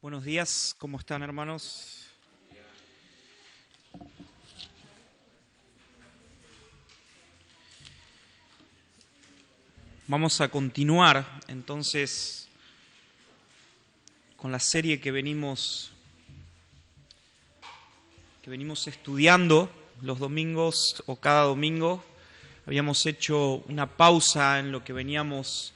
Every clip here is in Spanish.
Buenos días, ¿cómo están, hermanos? Vamos a continuar entonces con la serie que venimos estudiando los domingos o cada domingo. Habíamos hecho una pausa en lo que veníamos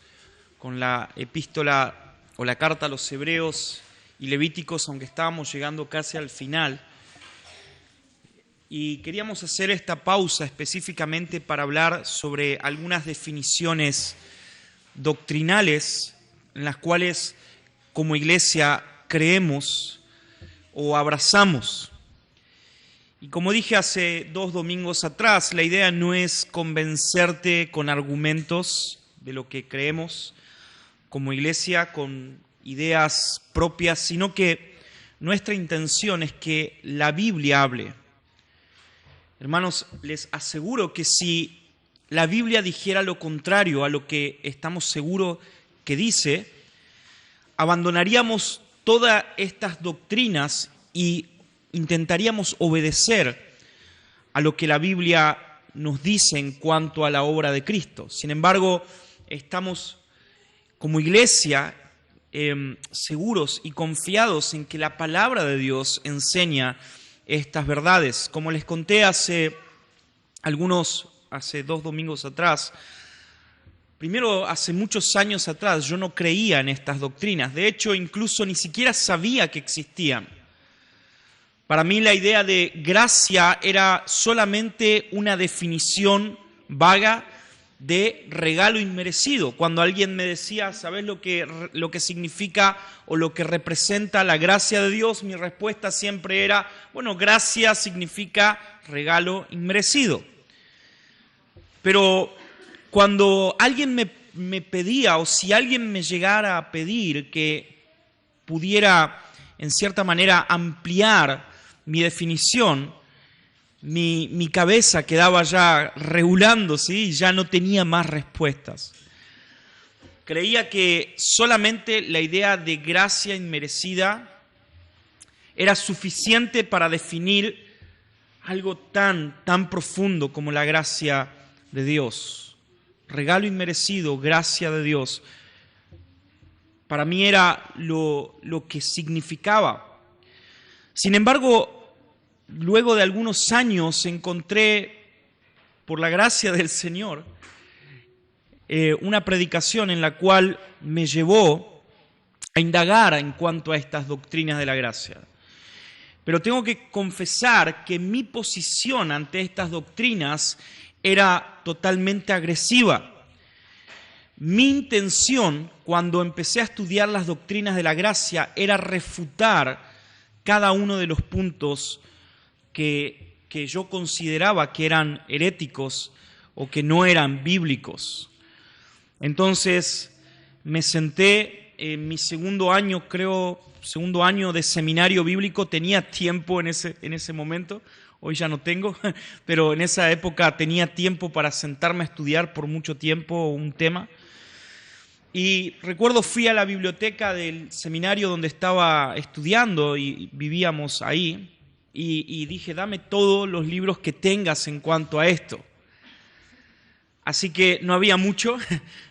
con la epístola o la carta a los Hebreos y Levíticos, aunque estábamos llegando casi al final. Y queríamos hacer esta pausa específicamente para hablar sobre algunas definiciones doctrinales en las cuales como iglesia creemos o abrazamos. Y como dije hace 2 domingos atrás, la idea no es convencerte con argumentos de lo que creemos como iglesia, con ideas propias, sino que nuestra intención es que la Biblia hable. Hermanos, les aseguro que si la Biblia dijera lo contrario a lo que estamos seguros que dice, abandonaríamos todas estas doctrinas y intentaríamos obedecer a lo que la Biblia nos dice en cuanto a la obra de Cristo. Sin embargo, estamos como iglesia seguros y confiados en que la palabra de Dios enseña estas verdades. Como les conté hace 2 domingos atrás, primero hace muchos años atrás yo no creía en estas doctrinas. De hecho, incluso ni siquiera sabía que existían. Para mí la idea de gracia era solamente una definición vaga de regalo inmerecido. Cuando alguien me decía, ¿sabes lo que significa o lo que representa la gracia de Dios? Mi respuesta siempre era, bueno, gracia significa regalo inmerecido. Pero cuando alguien me pedía, o si alguien me llegara a pedir que pudiera en cierta manera ampliar mi definición, mi cabeza quedaba ya regulando, ¿sí? Y ya no tenía más respuestas. Creía que solamente la idea de gracia inmerecida era suficiente para definir algo tan profundo como la gracia de Dios. Regalo inmerecido, gracia de Dios. Para mí era lo que significaba. Sin embargo, luego de algunos años encontré, por la gracia del Señor, una predicación en la cual me llevó a indagar en cuanto a estas doctrinas de la gracia. Pero tengo que confesar que mi posición ante estas doctrinas era totalmente agresiva. Mi intención, cuando empecé a estudiar las doctrinas de la gracia, era refutar cada uno de los puntos que yo consideraba que eran heréticos o que no eran bíblicos. Entonces me senté en mi segundo año de seminario bíblico. Tenía tiempo en ese momento, hoy ya no tengo, pero en esa época tenía tiempo para sentarme a estudiar por mucho tiempo un tema. Y recuerdo fui a la biblioteca del seminario donde estaba estudiando y vivíamos ahí y dije, dame todos los libros que tengas en cuanto a esto. Así que no había mucho,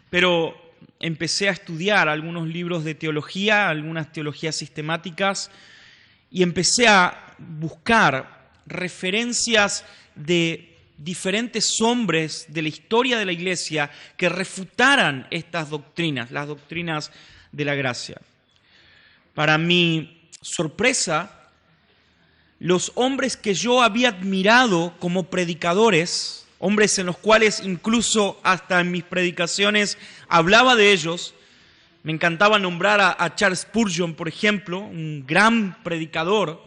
pero empecé a estudiar algunos libros de teología, algunas teologías sistemáticas, y empecé a buscar referencias de diferentes hombres de la historia de la Iglesia que refutaran estas doctrinas, las doctrinas de la gracia. Para mi sorpresa, los hombres que yo había admirado como predicadores, hombres en los cuales incluso hasta en mis predicaciones hablaba de ellos, me encantaba nombrar a Charles Spurgeon, por ejemplo, un gran predicador.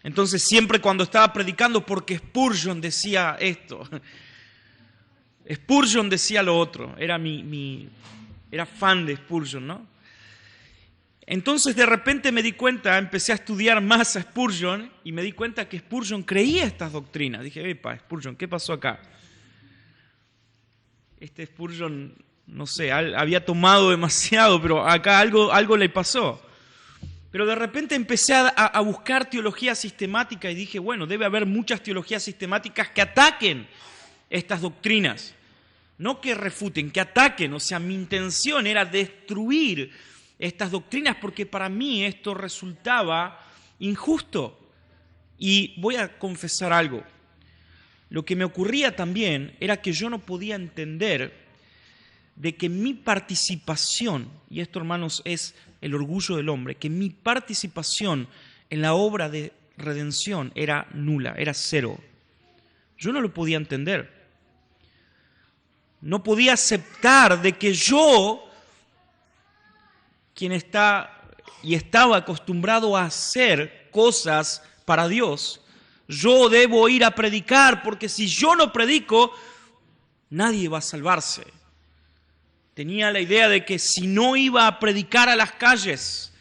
Entonces siempre cuando estaba predicando, porque Spurgeon decía esto, Spurgeon decía lo otro, era fan de Spurgeon, ¿no? Entonces de repente me di cuenta, empecé a estudiar más a Spurgeon y me di cuenta que Spurgeon creía estas doctrinas. Dije, epa, Spurgeon, ¿qué pasó acá? Este Spurgeon, no sé, había tomado demasiado, pero acá algo le pasó. Pero de repente empecé a buscar teología sistemática y dije, bueno, debe haber muchas teologías sistemáticas que ataquen estas doctrinas. No que refuten, que ataquen. O sea, mi intención era destruir estas doctrinas porque para mí esto resultaba injusto. Y voy a confesar algo. Lo que me ocurría también era que yo no podía entender de que mi participación, y esto, hermanos, es el orgullo del hombre, que mi participación en la obra de redención era nula, era cero. Yo no lo podía entender. No podía aceptar de que yo, quien está y estaba acostumbrado a hacer cosas para Dios, yo debo ir a predicar, porque si yo no predico, nadie va a salvarse. Tenía la idea de que si no iba a predicar a las calles,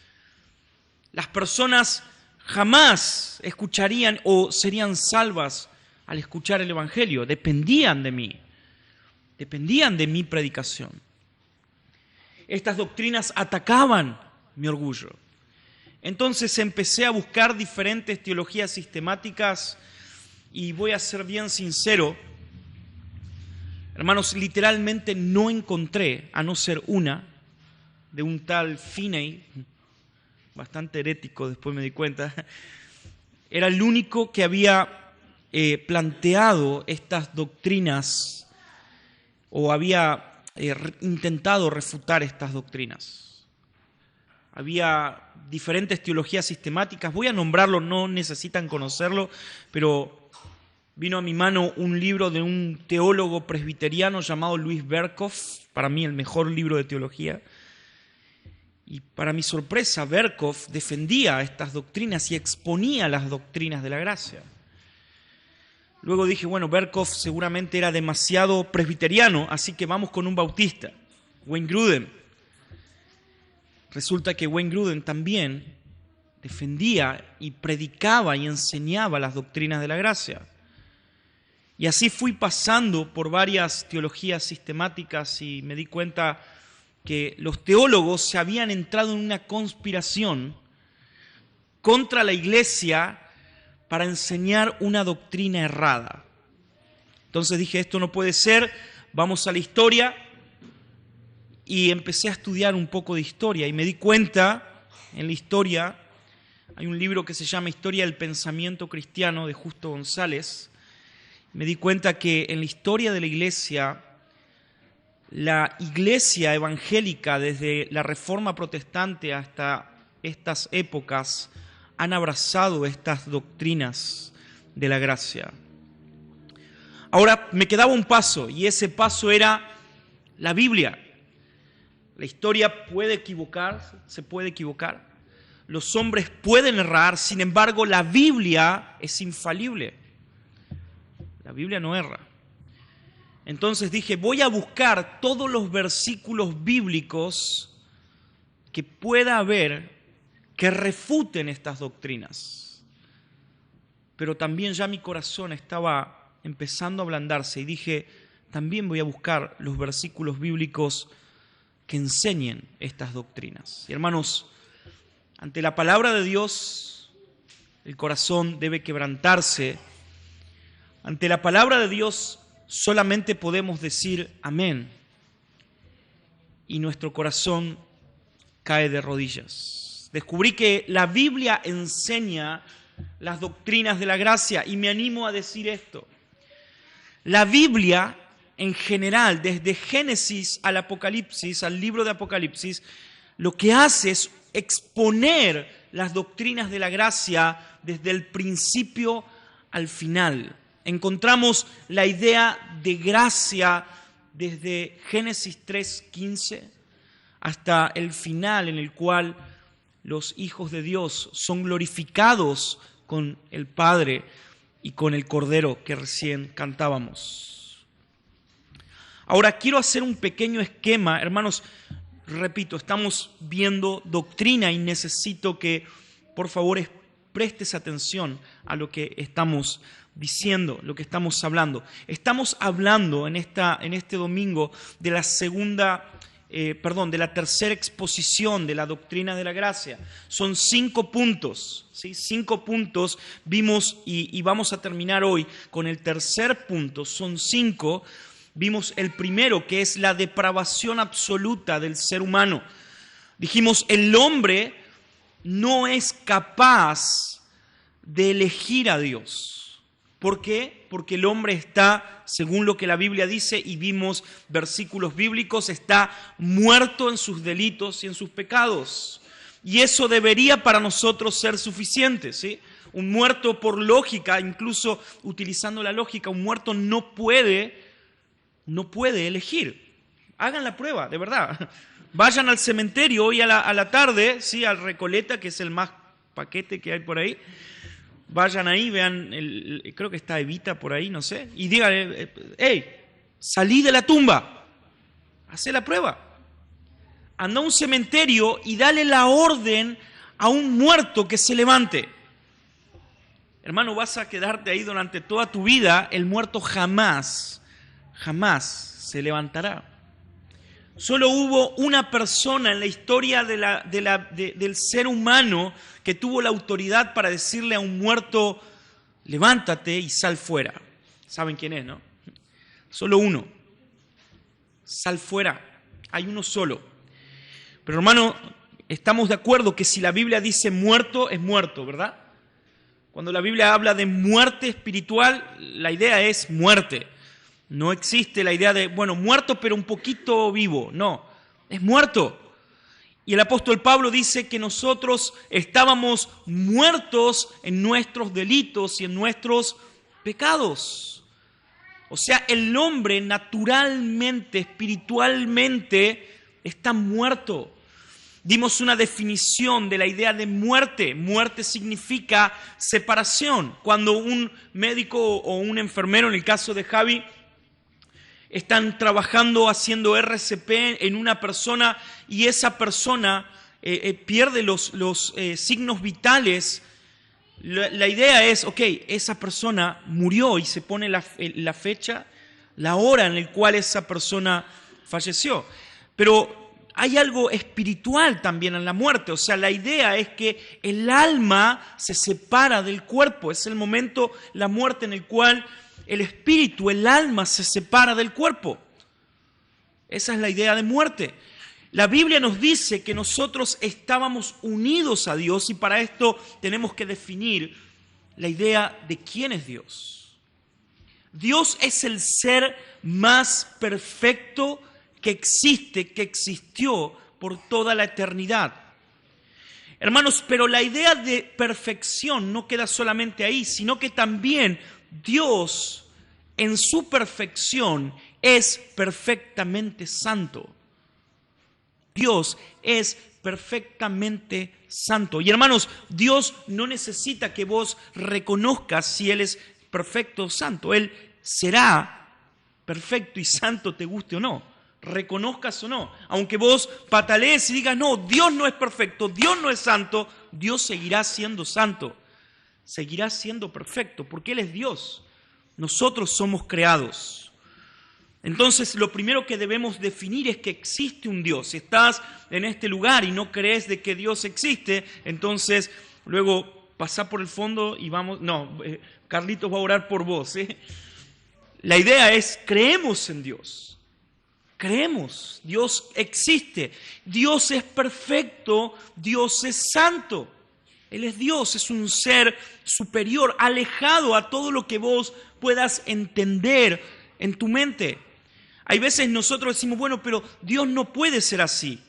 las personas jamás escucharían o serían salvas al escuchar el Evangelio. Dependían de mí, dependían de mi predicación. Estas doctrinas atacaban mi orgullo. Entonces empecé a buscar diferentes teologías sistemáticas y voy a ser bien sincero, hermanos, literalmente no encontré, a no ser una, de un tal Finney, bastante herético, después me di cuenta, era el único que había planteado estas doctrinas o había intentado refutar estas doctrinas. Había diferentes teologías sistemáticas, voy a nombrarlo, no necesitan conocerlo, pero vino a mi mano un libro de un teólogo presbiteriano llamado Louis Berkhof, para mí el mejor libro de teología. Y para mi sorpresa, Berkhof defendía estas doctrinas y exponía las doctrinas de la gracia. Luego dije, bueno, Berkhof seguramente era demasiado presbiteriano, así que vamos con un bautista, Wayne Grudem. Resulta que Wayne Grudem también defendía y predicaba y enseñaba las doctrinas de la gracia. Y así fui pasando por varias teologías sistemáticas y me di cuenta que los teólogos se habían entrado en una conspiración contra la iglesia para enseñar una doctrina errada. Entonces dije, esto no puede ser, vamos a la historia, y empecé a estudiar un poco de historia y me di cuenta, en la historia, hay un libro que se llama Historia del Pensamiento Cristiano de Justo González, me di cuenta que en la historia de la iglesia evangélica, desde la Reforma Protestante hasta estas épocas, han abrazado estas doctrinas de la gracia. Ahora me quedaba un paso, y ese paso era la Biblia. La historia puede equivocarse, se puede equivocar. Los hombres pueden errar, sin embargo, la Biblia es infalible. La Biblia no erra. Entonces dije, voy a buscar todos los versículos bíblicos que pueda haber que refuten estas doctrinas. Pero también ya mi corazón estaba empezando a ablandarse y dije, también voy a buscar los versículos bíblicos que enseñen estas doctrinas. Y hermanos, ante la palabra de Dios, el corazón debe quebrantarse. Ante la palabra de Dios solamente podemos decir amén. Y nuestro corazón cae de rodillas. Descubrí que la Biblia enseña las doctrinas de la gracia y me animo a decir esto. La Biblia en general, desde Génesis al Apocalipsis, al libro de Apocalipsis, lo que hace es exponer las doctrinas de la gracia desde el principio al final. Encontramos la idea de gracia desde Génesis 3:15 hasta el final en el cual los hijos de Dios son glorificados con el Padre y con el Cordero que recién cantábamos. Ahora quiero hacer un pequeño esquema, hermanos, repito, estamos viendo doctrina y necesito que por favor prestes atención a lo que estamos diciendo, lo que estamos hablando. Estamos hablando en este domingo de de la tercera exposición de la doctrina de la gracia. Son 5 puntos, ¿sí? 5 puntos vimos y vamos a terminar hoy con el tercer punto. Son 5. Vimos el primero, que es la depravación absoluta del ser humano. Dijimos, el hombre no es capaz de elegir a Dios. ¿Por qué? Porque el hombre está, según lo que la Biblia dice, y vimos versículos bíblicos, está muerto en sus delitos y en sus pecados. Y eso debería para nosotros ser suficiente, ¿sí? Un muerto por lógica, incluso utilizando la lógica, un muerto no puede elegir. Hagan la prueba, de verdad. Vayan al cementerio hoy a la tarde, ¿sí? Al Recoleta, que es el más paquete que hay por ahí. Vayan ahí, vean, creo que está Evita por ahí, no sé, y díganle, hey, salí de la tumba, hacé la prueba. Anda a un cementerio y dale la orden a un muerto que se levante. Hermano, vas a quedarte ahí durante toda tu vida, el muerto jamás se levantará. Solo hubo una persona en la historia del ser humano que tuvo la autoridad para decirle a un muerto, levántate y sal fuera. ¿Saben quién es, no? Solo uno. Sal fuera. Hay uno solo. Pero hermano, estamos de acuerdo que si la Biblia dice muerto, es muerto, ¿verdad? Cuando la Biblia habla de muerte espiritual, la idea es muerte. No existe la idea de, muerto pero un poquito vivo. No, es muerto. Y el apóstol Pablo dice que nosotros estábamos muertos en nuestros delitos y en nuestros pecados. O sea, el hombre naturalmente, espiritualmente, está muerto. Dimos una definición de la idea de muerte. Muerte significa separación. Cuando un médico o un enfermero, en el caso de Javi, están trabajando haciendo RCP en una persona y esa persona pierde los signos vitales, la idea es, esa persona murió y se pone la fecha, la hora en la cual esa persona falleció. Pero hay algo espiritual también en la muerte, o sea, la idea es que el alma se separa del cuerpo, es el momento, la muerte en el cual el espíritu, el alma se separa del cuerpo. Esa es la idea de muerte. La Biblia nos dice que nosotros estábamos unidos a Dios y para esto tenemos que definir la idea de quién es Dios. Dios es el ser más perfecto que existe, que existió por toda la eternidad. Hermanos, pero la idea de perfección no queda solamente ahí, sino que también Dios, en su perfección, es perfectamente santo. Dios es perfectamente santo. Y hermanos, Dios no necesita que vos reconozcas si Él es perfecto o santo. Él será perfecto y santo, te guste o no, reconozcas o no. Aunque vos patalees y digas, no, Dios no es perfecto, Dios no es santo, Dios seguirá siendo santo, seguirá siendo perfecto, porque Él es Dios. Nosotros somos creados. Entonces, lo primero que debemos definir es que existe un Dios. Si estás en este lugar y no crees de que Dios existe, entonces luego pasá por el fondo y vamos... No, Carlitos va a orar por vos. La idea es, creemos en Dios. Creemos, Dios existe. Dios es perfecto, Dios es santo. Él es Dios, es un ser superior, alejado a todo lo que vos puedas entender en tu mente. Hay veces nosotros decimos, bueno, pero Dios no puede ser así.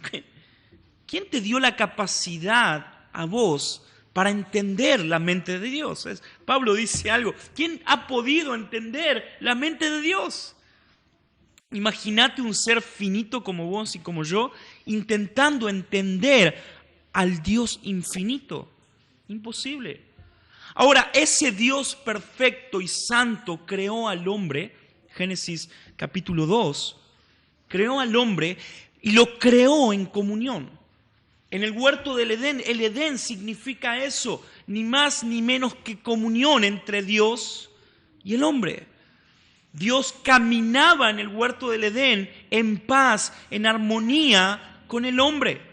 ¿Quién te dio la capacidad a vos para entender la mente de Dios? Pablo dice algo, ¿quién ha podido entender la mente de Dios? Imagínate un ser finito como vos y como yo, intentando entender al Dios infinito. Imposible. Ahora, ese Dios perfecto y santo creó al hombre, Génesis capítulo 2, creó al hombre y lo creó en comunión. En el huerto del Edén, el Edén significa eso, ni más ni menos que comunión entre Dios y el hombre. Dios caminaba en el huerto del Edén en paz, en armonía con el hombre.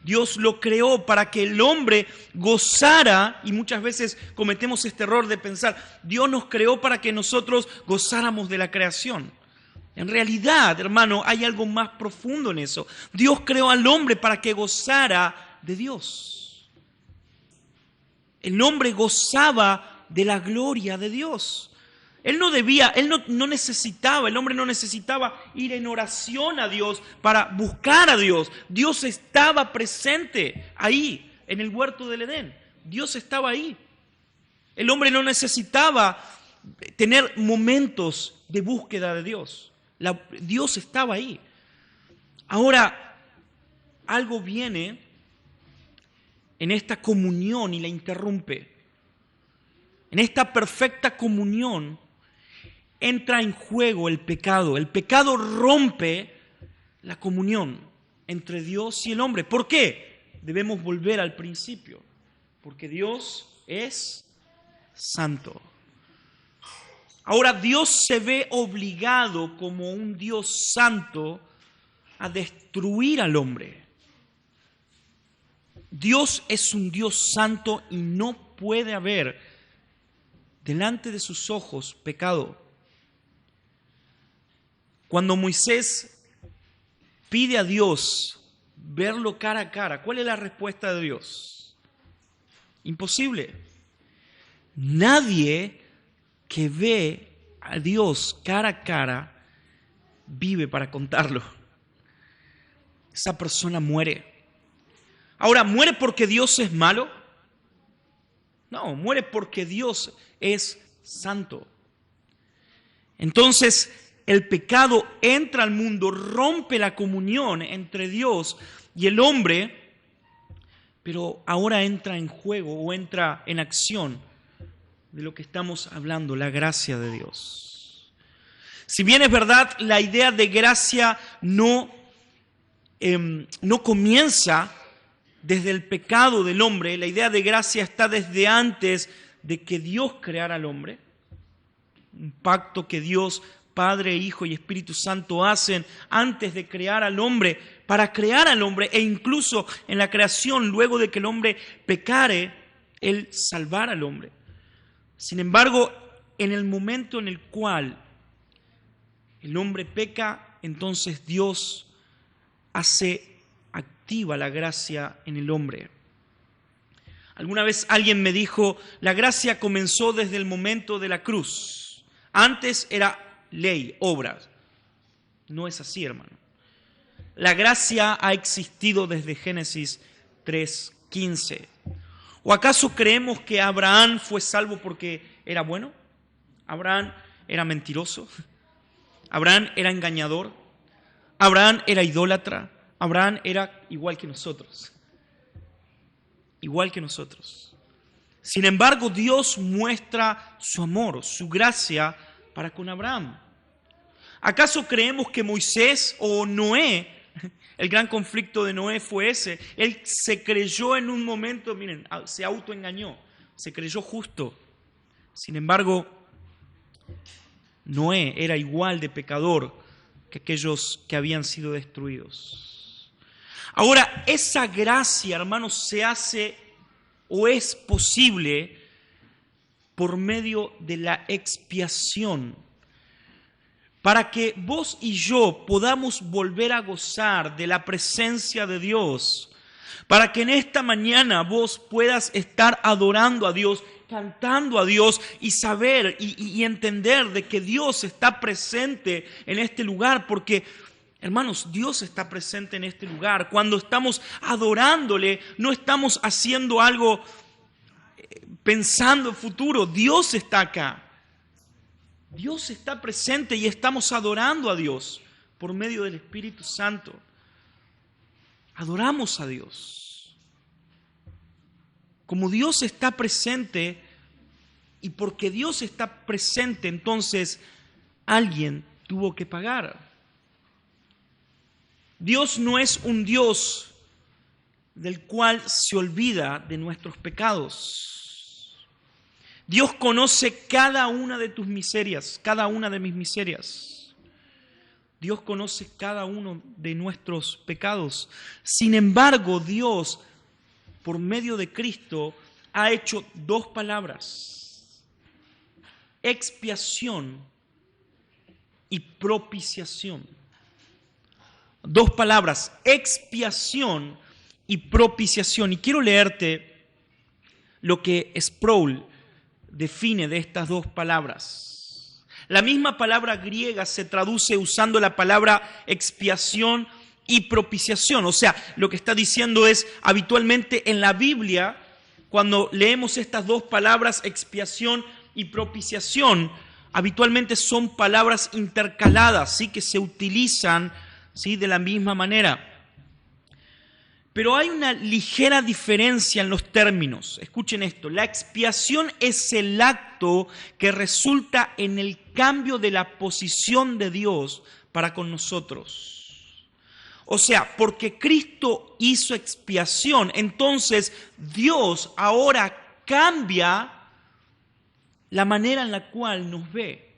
Dios lo creó para que el hombre gozara, y muchas veces cometemos este error de pensar, Dios nos creó para que nosotros gozáramos de la creación. En realidad, hermano, hay algo más profundo en eso. Dios creó al hombre para que gozara de Dios. El hombre gozaba de la gloria de Dios. Él no necesitaba, el hombre no necesitaba ir en oración a Dios para buscar a Dios. Dios estaba presente ahí, en el huerto del Edén. Dios estaba ahí. El hombre no necesitaba tener momentos de búsqueda de Dios. Dios estaba ahí. Ahora, algo viene en esta comunión y la interrumpe. En esta perfecta comunión entra en juego el pecado. El pecado rompe la comunión entre Dios y el hombre. ¿Por qué? Debemos volver al principio. Porque Dios es santo. Ahora Dios se ve obligado como un Dios santo a destruir al hombre. Dios es un Dios santo y no puede haber delante de sus ojos pecado. Cuando Moisés pide a Dios verlo cara a cara, ¿cuál es la respuesta de Dios? Imposible. Nadie que ve a Dios cara a cara vive para contarlo. Esa persona muere. Ahora, ¿muere porque Dios es malo? No, muere porque Dios es santo. Entonces, el pecado entra al mundo, rompe la comunión entre Dios y el hombre, pero ahora entra en juego o entra en acción de lo que estamos hablando, la gracia de Dios. Si bien es verdad, la idea de gracia no comienza desde el pecado del hombre, la idea de gracia está desde antes de que Dios creara al hombre, un pacto que Dios Padre, Hijo y Espíritu Santo hacen antes de crear al hombre, para crear al hombre, e incluso en la creación, luego de que el hombre pecare, Él salvar al hombre. Sin embargo, en el momento en el cual el hombre peca, entonces Dios activa la gracia en el hombre. Alguna vez alguien me dijo, la gracia comenzó desde el momento de la cruz. Antes era ley, obras. No es así, hermano. La gracia ha existido desde Génesis 3:15. ¿O acaso creemos que Abraham fue salvo porque era bueno? ¿Abraham era mentiroso? ¿Abraham era engañador? ¿Abraham era idólatra? Abraham era igual que nosotros. Igual que nosotros. Sin embargo, Dios muestra su amor, su gracia para con Abraham. ¿Acaso creemos que Moisés o Noé, el gran conflicto de Noé fue ese? Él se creyó en un momento, miren, se autoengañó, se creyó justo. Sin embargo, Noé era igual de pecador que aquellos que habían sido destruidos. Ahora, esa gracia, hermanos, se hace o es posible por medio de la expiación, para que vos y yo podamos volver a gozar de la presencia de Dios, para que en esta mañana vos puedas estar adorando a Dios, cantando a Dios y saber y entender de que Dios está presente en este lugar, porque, hermanos, Dios está presente en este lugar. Cuando estamos adorándole, no estamos haciendo algo pensando en futuro. Dios está acá. Dios está presente y estamos adorando a Dios por medio del Espíritu Santo. Adoramos a Dios. Como Dios está presente y porque Dios está presente, entonces alguien tuvo que pagar. Dios no es un Dios del cual se olvida de nuestros pecados. Dios conoce cada una de tus miserias, cada una de mis miserias. Dios conoce cada uno de nuestros pecados. Sin embargo, Dios, por medio de Cristo, ha hecho dos palabras: expiación y propiciación. Dos palabras: expiación y propiciación. Y quiero leerte lo que Sproul define de estas dos palabras. La misma palabra griega se traduce usando la palabra expiación y propiciación. O sea, lo que está diciendo es, habitualmente en la Biblia, cuando leemos estas dos palabras, expiación y propiciación, habitualmente son palabras intercaladas, ¿sí?, que se utilizan, ¿sí?, de la misma manera. Pero hay una ligera diferencia en los términos. Escuchen esto: la expiación es el acto que resulta en el cambio de la posición de Dios para con nosotros. O sea, porque Cristo hizo expiación, entonces Dios ahora cambia la manera en la cual nos ve.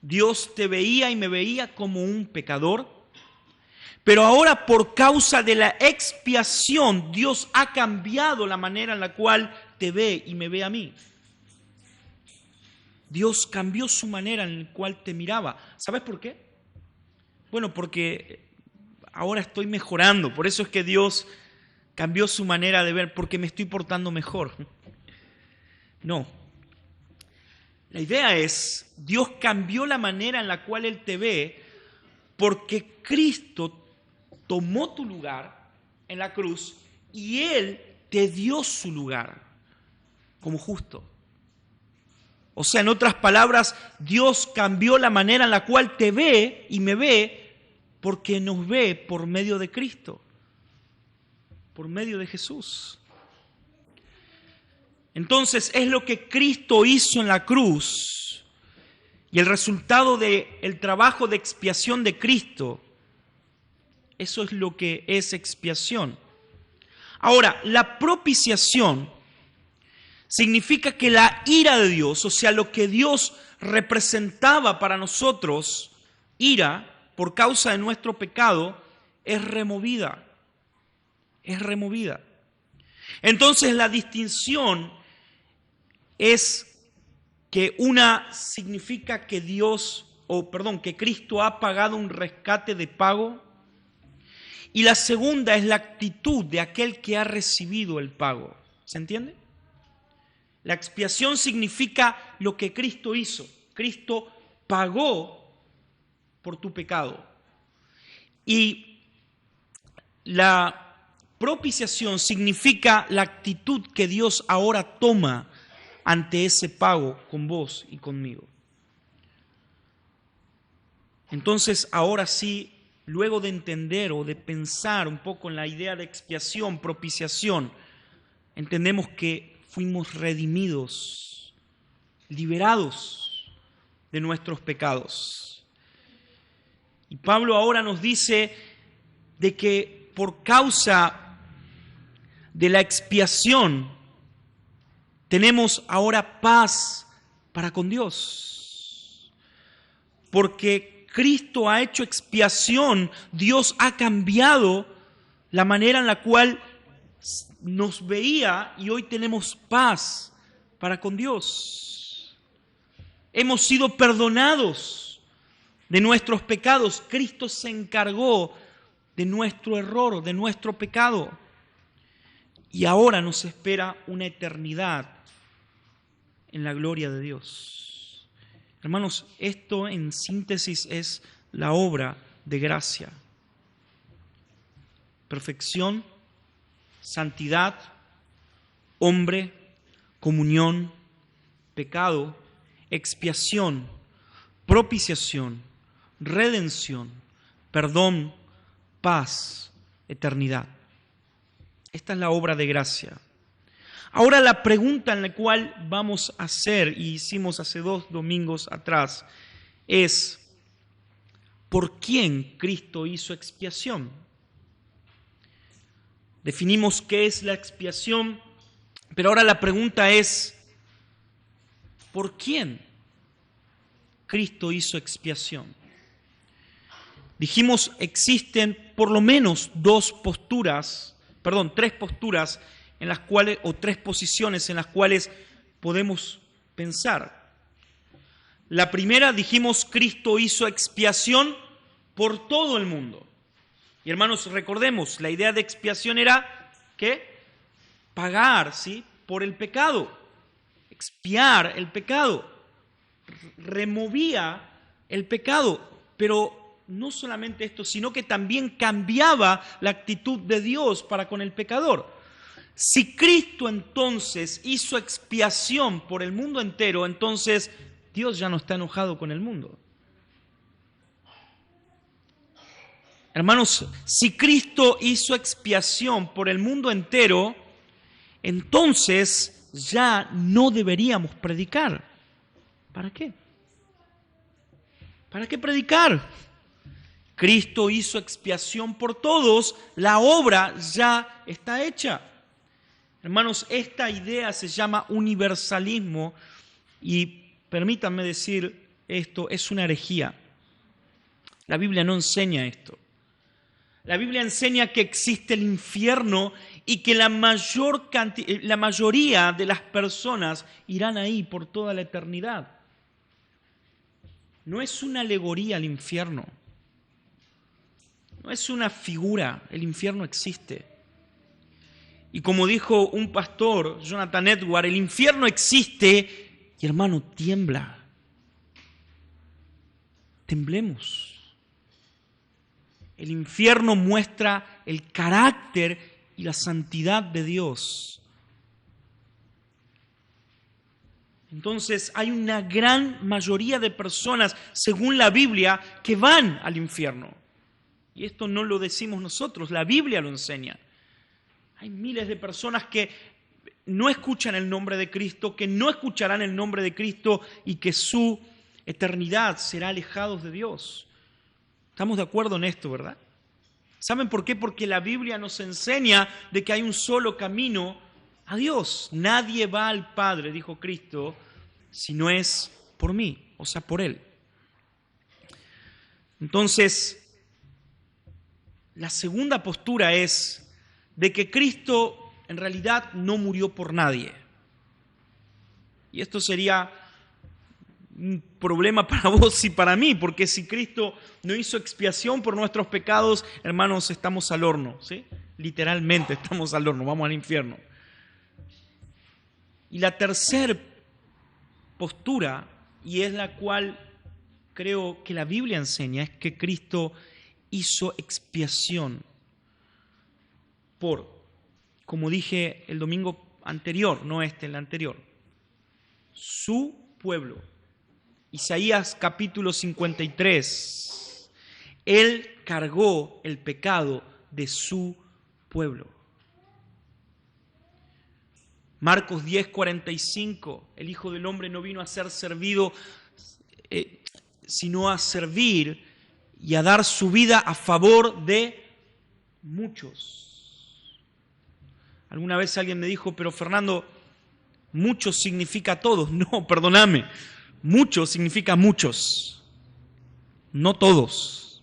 Dios te veía y me veía como un pecador, pero ahora, por causa de la expiación, Dios ha cambiado la manera en la cual te ve y me ve a mí. Dios cambió su manera en la cual te miraba. ¿Sabes por qué? Bueno, porque ahora estoy mejorando. Por eso es que Dios cambió su manera de ver, porque me estoy portando mejor. No. La idea es, Dios cambió la manera en la cual Él te ve, porque Cristo tomó tu lugar en la cruz y Él te dio su lugar como justo. O sea, en otras palabras, Dios cambió la manera en la cual te ve y me ve, porque nos ve por medio de Cristo, por medio de Jesús. Entonces es lo que Cristo hizo en la cruz y el resultado del trabajo de expiación de Cristo. Eso es lo que es expiación. Ahora, la propiciación significa que la ira de Dios, o sea, lo que Dios representaba para nosotros, ira por causa de nuestro pecado, es removida. Es removida. Entonces la distinción es que una significa que que Cristo ha pagado un rescate de pago, y la segunda es la actitud de aquel que ha recibido el pago. ¿Se entiende? La expiación significa lo que Cristo hizo. Cristo pagó por tu pecado. Y la propiciación significa la actitud que Dios ahora toma ante ese pago con vos y conmigo. Entonces, ahora sí, luego de entender o de pensar un poco en la idea de expiación, propiciación, entendemos que fuimos redimidos, liberados de nuestros pecados. Y Pablo ahora nos dice de que por causa de la expiación tenemos ahora paz para con Dios. Porque Cristo ha hecho expiación, Dios ha cambiado la manera en la cual nos veía y hoy tenemos paz para con Dios. Hemos sido perdonados de nuestros pecados. Cristo se encargó de nuestro error, de nuestro pecado. Y ahora nos espera una eternidad en la gloria de Dios. Hermanos, esto en síntesis es la obra de gracia. Perfección, santidad, hombre, comunión, pecado, expiación, propiciación, redención, perdón, paz, eternidad. Esta es la obra de gracia. Ahora la pregunta en la cual vamos a hacer, y hicimos hace 2 domingos atrás, es ¿por quién Cristo hizo expiación? Definimos qué es la expiación, pero ahora la pregunta es ¿por quién Cristo hizo expiación? Dijimos existen por lo menos 3 posturas en las cuales, o 3 posiciones en las cuales podemos pensar. La primera, dijimos, Cristo hizo expiación por todo el mundo. Y hermanos, recordemos, la idea de expiación era ¿qué? Pagar, ¿sí? Por el pecado, expiar el pecado, removía el pecado, pero no solamente esto, sino que también cambiaba la actitud de Dios para con el pecador. Si Cristo entonces hizo expiación por el mundo entero, entonces Dios ya no está enojado con el mundo. Hermanos, si Cristo hizo expiación por el mundo entero, entonces ya no deberíamos predicar. ¿Para qué? ¿Para qué predicar? Cristo hizo expiación por todos, la obra ya está hecha. Hermanos, esta idea se llama universalismo y permítanme decir esto, es una herejía. La Biblia no enseña esto. La Biblia enseña que existe el infierno y que la mayoría de las personas irán ahí por toda la eternidad. No es una alegoría el infierno. No es una figura, el infierno existe. Y como dijo un pastor, Jonathan Edwards, el infierno existe y hermano, tiembla. Temblemos. El infierno muestra el carácter y la santidad de Dios. Entonces hay una gran mayoría de personas, según la Biblia, que van al infierno. Y esto no lo decimos nosotros, la Biblia lo enseña. Hay miles de personas que no escuchan el nombre de Cristo, que no escucharán el nombre de Cristo y que su eternidad será alejados de Dios. Estamos de acuerdo en esto, ¿verdad? ¿Saben por qué? Porque la Biblia nos enseña de que hay un solo camino a Dios. Nadie va al Padre, dijo Cristo, si no es por mí, o sea, por Él. Entonces, la segunda postura es de que Cristo en realidad no murió por nadie. Y esto sería un problema para vos y para mí, porque si Cristo no hizo expiación por nuestros pecados, hermanos, estamos al horno, ¿sí? Literalmente estamos al horno, vamos al infierno. Y la tercera postura, y es la cual creo que la Biblia enseña, es que Cristo hizo expiación por, como dije el domingo anterior, no el anterior, su pueblo. Isaías capítulo 53. Él cargó el pecado de su pueblo. Marcos 10:45. El Hijo del Hombre no vino a ser servido, sino a servir y a dar su vida a favor de muchos. Alguna vez alguien me dijo, pero Fernando, Muchos significa todos. No, perdóname. Muchos significa muchos, no todos.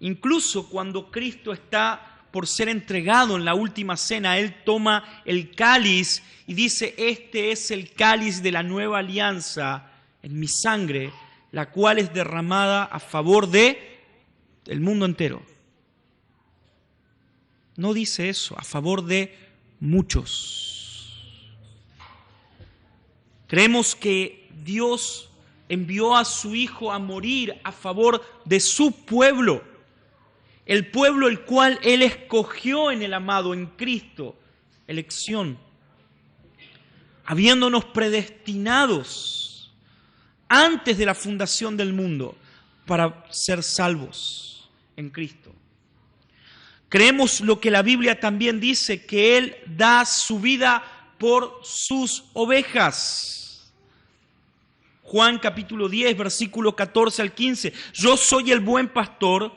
Incluso cuando Cristo está por ser entregado en la última cena, Él toma el cáliz y dice: este es el cáliz de la nueva alianza en mi sangre, la cual es derramada a favor del mundo entero. No dice eso, a favor de muchos. Creemos que Dios envió a su Hijo a morir a favor de su pueblo, el pueblo el cual Él escogió en el amado, en Cristo, elección, habiéndonos predestinados antes de la fundación del mundo para ser salvos en Cristo. Creemos lo que la Biblia también dice, que Él da su vida por sus ovejas. Juan capítulo 10, versículo 14 al 15. Yo soy el buen pastor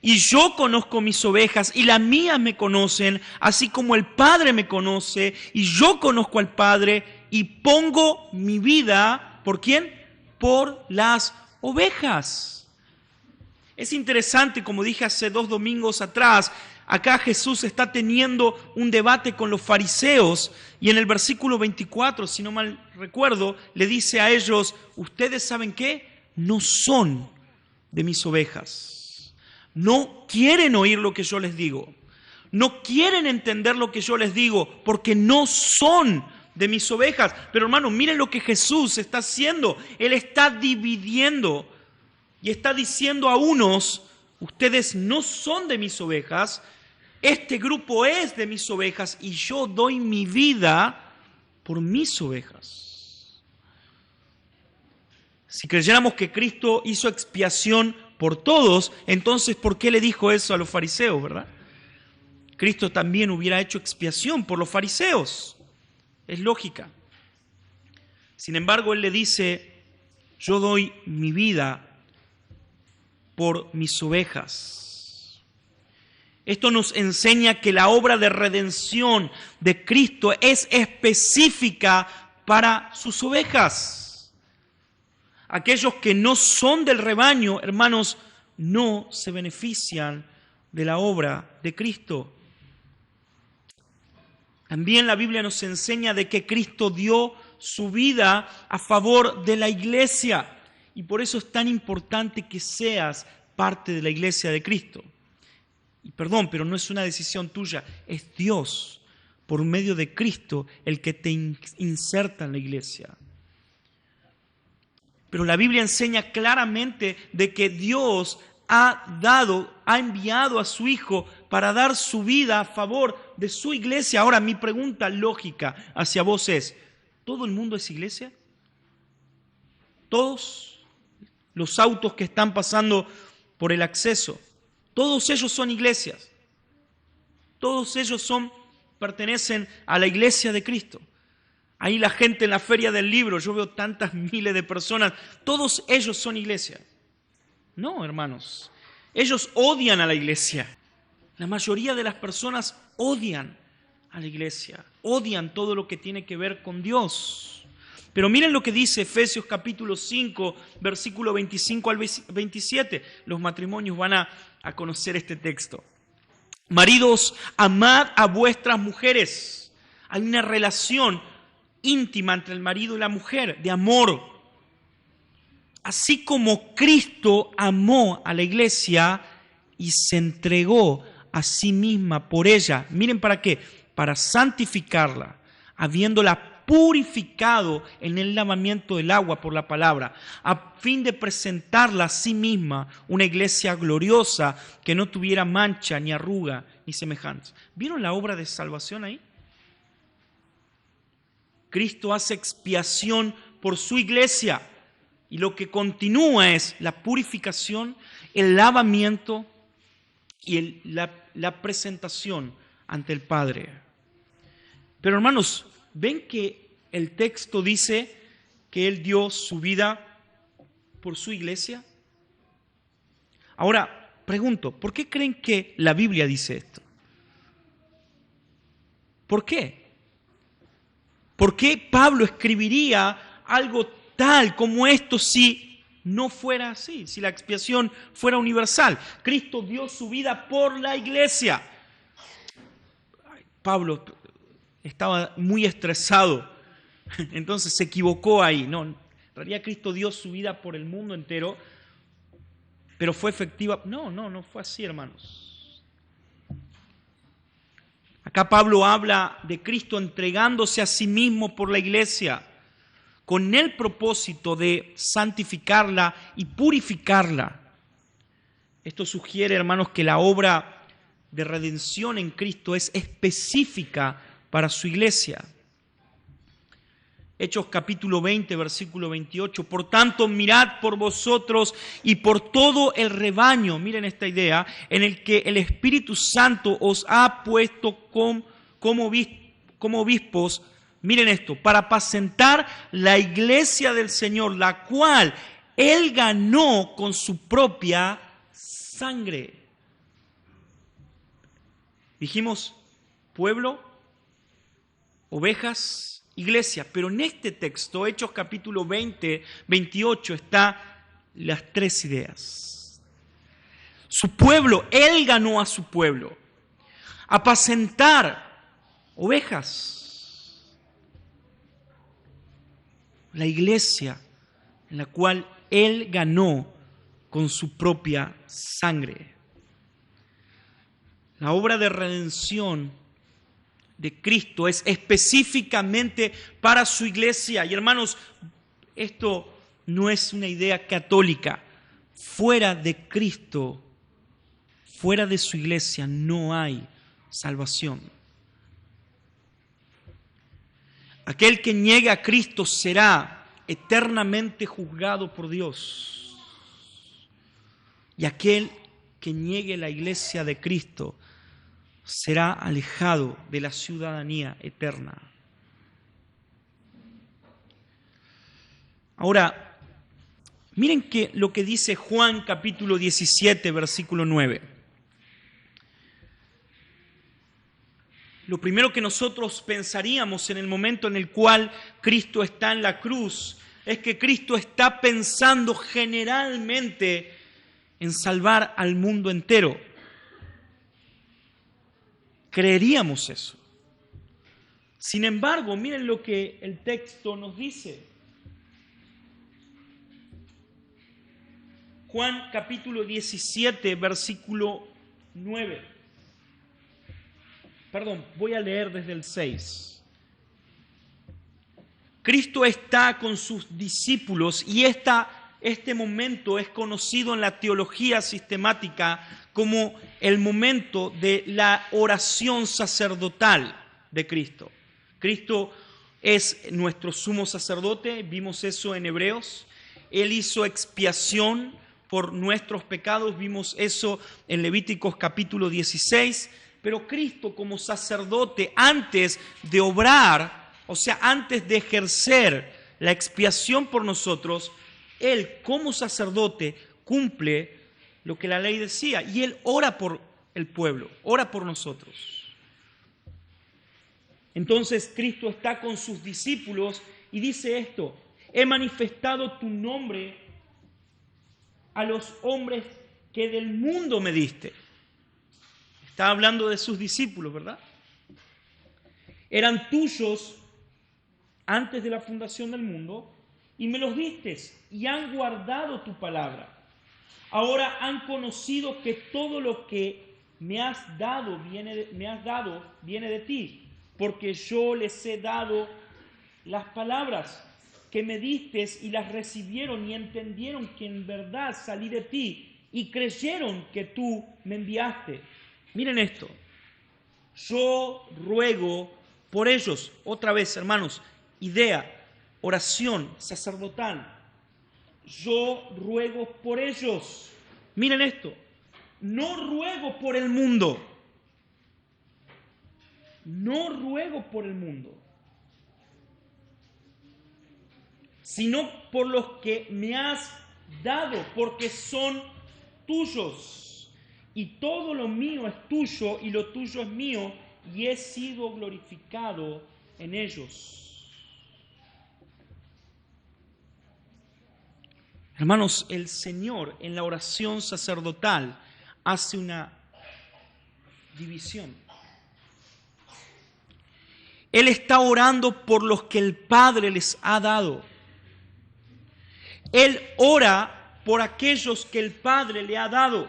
y yo conozco mis ovejas y las mías me conocen, así como el Padre me conoce y yo conozco al Padre y pongo mi vida, ¿por quién? Por las ovejas. Es interesante, como dije hace 2 domingos atrás, acá Jesús está teniendo un debate con los fariseos y en el versículo 24, si no mal recuerdo, le dice a ellos: ¿ustedes saben qué? No son de mis ovejas. No quieren oír lo que yo les digo. No quieren entender lo que yo les digo porque no son de mis ovejas. Pero hermanos, miren lo que Jesús está haciendo. Él está dividiendo y está diciendo a unos: ustedes no son de mis ovejas, este grupo es de mis ovejas y yo doy mi vida por mis ovejas. Si creyéramos que Cristo hizo expiación por todos, entonces ¿por qué le dijo eso a los fariseos, verdad? Cristo también hubiera hecho expiación por los fariseos. Es lógica. Sin embargo, Él le dice: yo doy mi vida por mis ovejas. Esto nos enseña que la obra de redención de Cristo es específica para sus ovejas. Aquellos que no son del rebaño, hermanos, no se benefician de la obra de Cristo. También la Biblia nos enseña de que Cristo dio su vida a favor de la iglesia. Y por eso es tan importante que seas parte de la iglesia de Cristo. Y perdón, pero no es una decisión tuya, es Dios, por medio de Cristo, el que te inserta en la iglesia. Pero la Biblia enseña claramente de que Dios ha enviado a su Hijo para dar su vida a favor de su iglesia. Ahora, mi pregunta lógica hacia vos es: ¿todo el mundo es iglesia? ¿Todos los autos que están pasando por el acceso, todos ellos son iglesias? Todos ellos pertenecen a la iglesia de Cristo. Ahí la gente en la feria del libro, yo veo tantas miles de personas, todos ellos son iglesias. No, hermanos, ellos odian a la iglesia. La mayoría de las personas odian a la iglesia, odian todo lo que tiene que ver con Dios. Pero miren lo que dice Efesios capítulo 5, versículo 25 al 27. Los matrimonios van a conocer este texto. Maridos, amad a vuestras mujeres. Hay una relación íntima entre el marido y la mujer, de amor. Así como Cristo amó a la iglesia y se entregó a sí misma por ella. Miren para qué. Para santificarla, habiéndola purificado en el lavamiento del agua por la palabra, a fin de presentarla a sí misma una iglesia gloriosa que no tuviera mancha, ni arruga, ni semejanza. ¿Vieron la obra de salvación ahí? Cristo hace expiación por su iglesia y lo que continúa es la purificación, el lavamiento y la presentación ante el Padre. Pero hermanos, ¿ven que el texto dice que Él dio su vida por su iglesia? Ahora, pregunto, ¿por qué creen que la Biblia dice esto? ¿Por qué? ¿Por qué Pablo escribiría algo tal como esto si no fuera así, si la expiación fuera universal? Cristo dio su vida por la iglesia. Pablo estaba muy estresado, entonces se equivocó ahí. No, en realidad Cristo dio su vida por el mundo entero, pero fue efectiva. No fue así, hermanos. Acá Pablo habla de Cristo entregándose a sí mismo por la iglesia, con el propósito de santificarla y purificarla. Esto sugiere, hermanos, que la obra de redención en Cristo es específica para su iglesia. Hechos capítulo 20, versículo 28. Por tanto, mirad por vosotros y por todo el rebaño, miren esta idea, en el que el Espíritu Santo os ha puesto como obispos, miren esto, para apacentar la iglesia del Señor, la cual Él ganó con su propia sangre. Dijimos, pueblo, ovejas, iglesia. Pero en este texto, Hechos capítulo 20, 28, están las tres ideas. Su pueblo, Él ganó a su pueblo. Apacentar ovejas. La iglesia en la cual Él ganó con su propia sangre. La obra de redención de Cristo es específicamente para su iglesia. Y hermanos, esto no es una idea católica. Fuera de Cristo, fuera de su iglesia, no hay salvación. Aquel que niegue a Cristo será eternamente juzgado por Dios. Y aquel que niegue la iglesia de Cristo será alejado de la ciudadanía eterna. Ahora, miren lo que dice Juan capítulo 17, versículo 9. Lo primero que nosotros pensaríamos en el momento en el cual Cristo está en la cruz es que Cristo está pensando generalmente en salvar al mundo entero. Creeríamos eso. Sin embargo, miren lo que el texto nos dice. Juan capítulo 17, versículo 9. Perdón, voy a leer desde el 6. Cristo está con sus discípulos y este momento es conocido en la teología sistemática como el momento de la oración sacerdotal de Cristo. Cristo es nuestro sumo sacerdote, vimos eso en Hebreos. Él hizo expiación por nuestros pecados, vimos eso en Levíticos capítulo 16. Pero Cristo como sacerdote, antes de obrar, o sea, antes de ejercer la expiación por nosotros, Él como sacerdote cumple lo que la ley decía, y Él ora por el pueblo, ora por nosotros. Entonces Cristo está con sus discípulos y dice esto: he manifestado tu nombre a los hombres que del mundo me diste. Está hablando de sus discípulos, ¿verdad? Eran tuyos antes de la fundación del mundo y me los diste y han guardado tu palabra. Ahora han conocido que todo lo que me has dado viene de ti, porque yo les he dado las palabras que me diste y las recibieron y entendieron que en verdad salí de ti y creyeron que tú me enviaste. Miren esto. Yo ruego por ellos. Otra vez, hermanos, idea, oración sacerdotal. Yo ruego por ellos. Miren esto. No ruego por el mundo. No ruego por el mundo, sino por los que me has dado, porque son tuyos. Y todo lo mío es tuyo y lo tuyo es mío, y he sido glorificado en ellos. Hermanos, el Señor en la oración sacerdotal hace una división. Él está orando por los que el Padre les ha dado. Él ora por aquellos que el Padre le ha dado.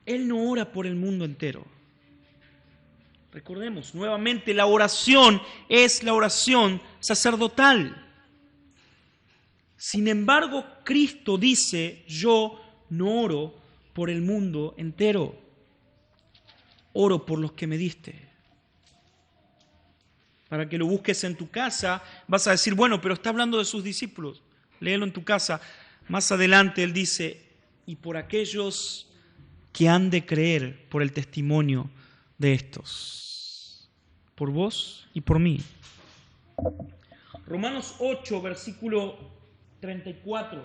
Él no ora por el mundo entero. Recordemos nuevamente, la oración es la oración sacerdotal. Sin embargo, Cristo dice, yo no oro por el mundo entero, oro por los que me diste. Para que lo busques en tu casa, vas a decir, bueno, pero está hablando de sus discípulos. Léelo en tu casa. Más adelante Él dice, y por aquellos que han de creer por el testimonio de estos, por vos y por mí. Romanos 8, versículo 34.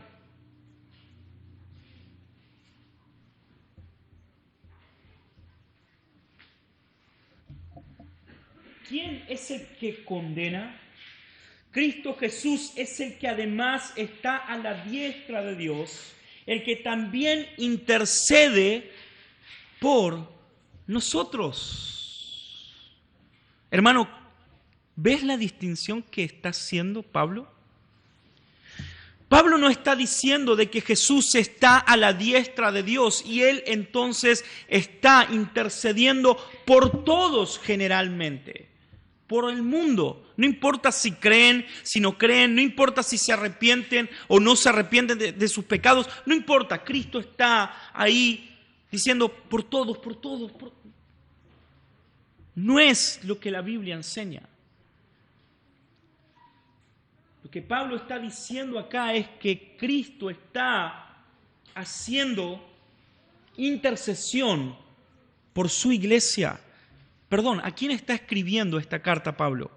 ¿Quién es el que condena? Cristo Jesús es el que además está a la diestra de Dios, el que también intercede por nosotros. Hermano, ¿ves la distinción que está haciendo Pablo? Pablo no está diciendo de que Jesús está a la diestra de Dios y Él entonces está intercediendo por todos generalmente, por el mundo. No importa si creen, si no creen, no importa si se arrepienten o no se arrepienten de sus pecados, no importa. Cristo está ahí diciendo por todos, por todos. No es lo que la Biblia enseña. Lo que Pablo está diciendo acá es que Cristo está haciendo intercesión por su iglesia. Perdón, ¿a quién está escribiendo esta carta Pablo?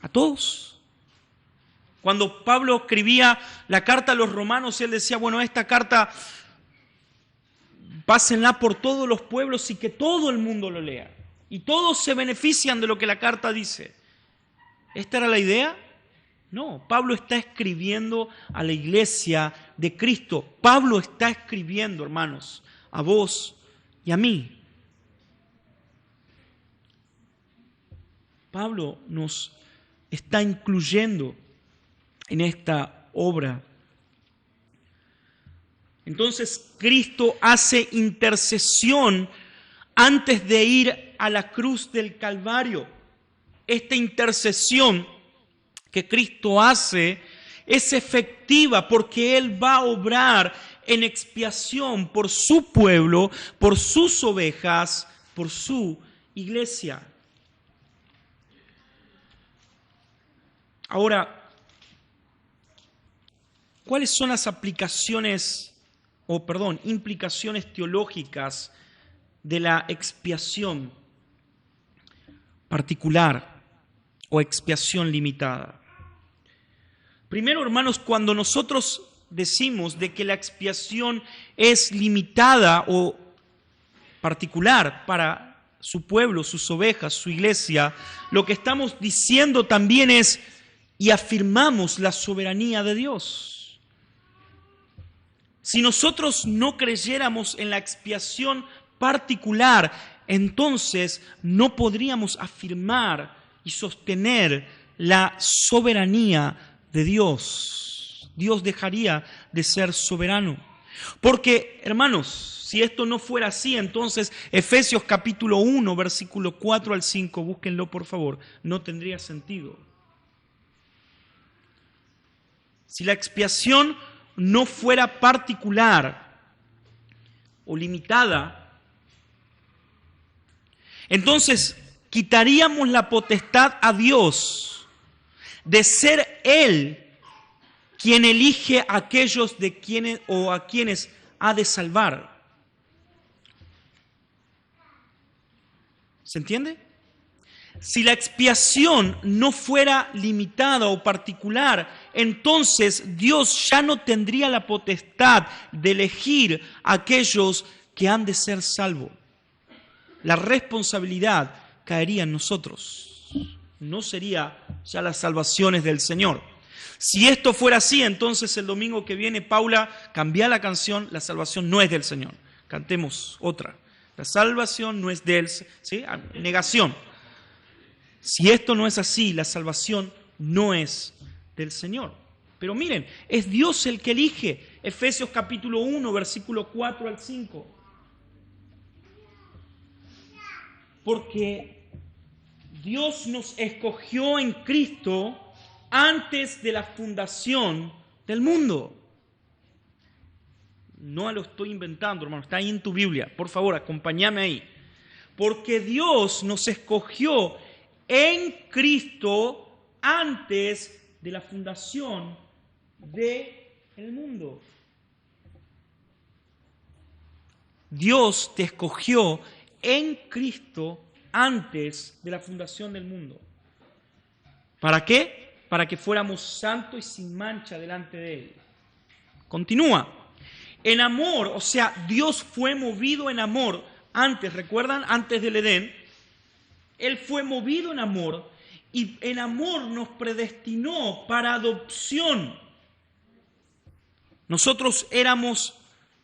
A todos. Cuando Pablo escribía la carta a los romanos, él decía, bueno, esta carta pásenla por todos los pueblos y que todo el mundo lo lea. Y todos se benefician de lo que la carta dice. ¿Esta era la idea? No, Pablo está escribiendo a la iglesia de Cristo. Pablo está escribiendo, hermanos, a vos y a mí. Pablo nos está incluyendo en esta obra. Entonces, Cristo hace intercesión antes de ir a la cruz del Calvario. Esta intercesión que Cristo hace es efectiva porque Él va a obrar en expiación por su pueblo, por sus ovejas, por su iglesia. Ahora, ¿cuáles son las implicaciones teológicas de la expiación particular o expiación limitada? Primero, hermanos, cuando nosotros decimos de que la expiación es limitada o particular para su pueblo, sus ovejas, su iglesia, lo que estamos diciendo también es y afirmamos la soberanía de Dios. Si nosotros no creyéramos en la expiación particular, entonces no podríamos afirmar y sostener la soberanía de Dios. Dios dejaría de ser soberano. Porque, hermanos, si esto no fuera así, entonces Efesios capítulo 1, versículo 4 al 5, búsquenlo por favor, no tendría sentido. Si la expiación no fuera particular o limitada, entonces quitaríamos la potestad a Dios de ser Él quien elige a aquellos de quienes o a quienes ha de salvar. ¿Se entiende? Si la expiación no fuera limitada o particular, entonces Dios ya no tendría la potestad de elegir a aquellos que han de ser salvos. La responsabilidad caería en nosotros. no sería ya la salvación es del Señor. Si esto fuera así, entonces el domingo que viene, Paula, cambia la canción, la salvación no es del Señor. Cantemos otra. La salvación no es del Señor. ¿Sí? Negación. Si esto no es así, la salvación no es del Señor. Pero miren, es Dios el que elige. Efesios capítulo 1, versículo 4 al 5. Porque Dios nos escogió en Cristo antes de la fundación del mundo. No lo estoy inventando, hermano, está ahí en tu Biblia. Por favor, acompáñame ahí. Porque Dios nos escogió en Cristo antes de la fundación del mundo. Dios te escogió en Cristo antes de la fundación del mundo. ¿Para qué? Para que fuéramos santos y sin mancha delante de Él. Continúa. En amor, o sea, Dios fue movido en amor antes, ¿recuerdan? Antes del Edén. Él fue movido en amor y en amor nos predestinó para adopción. Nosotros éramos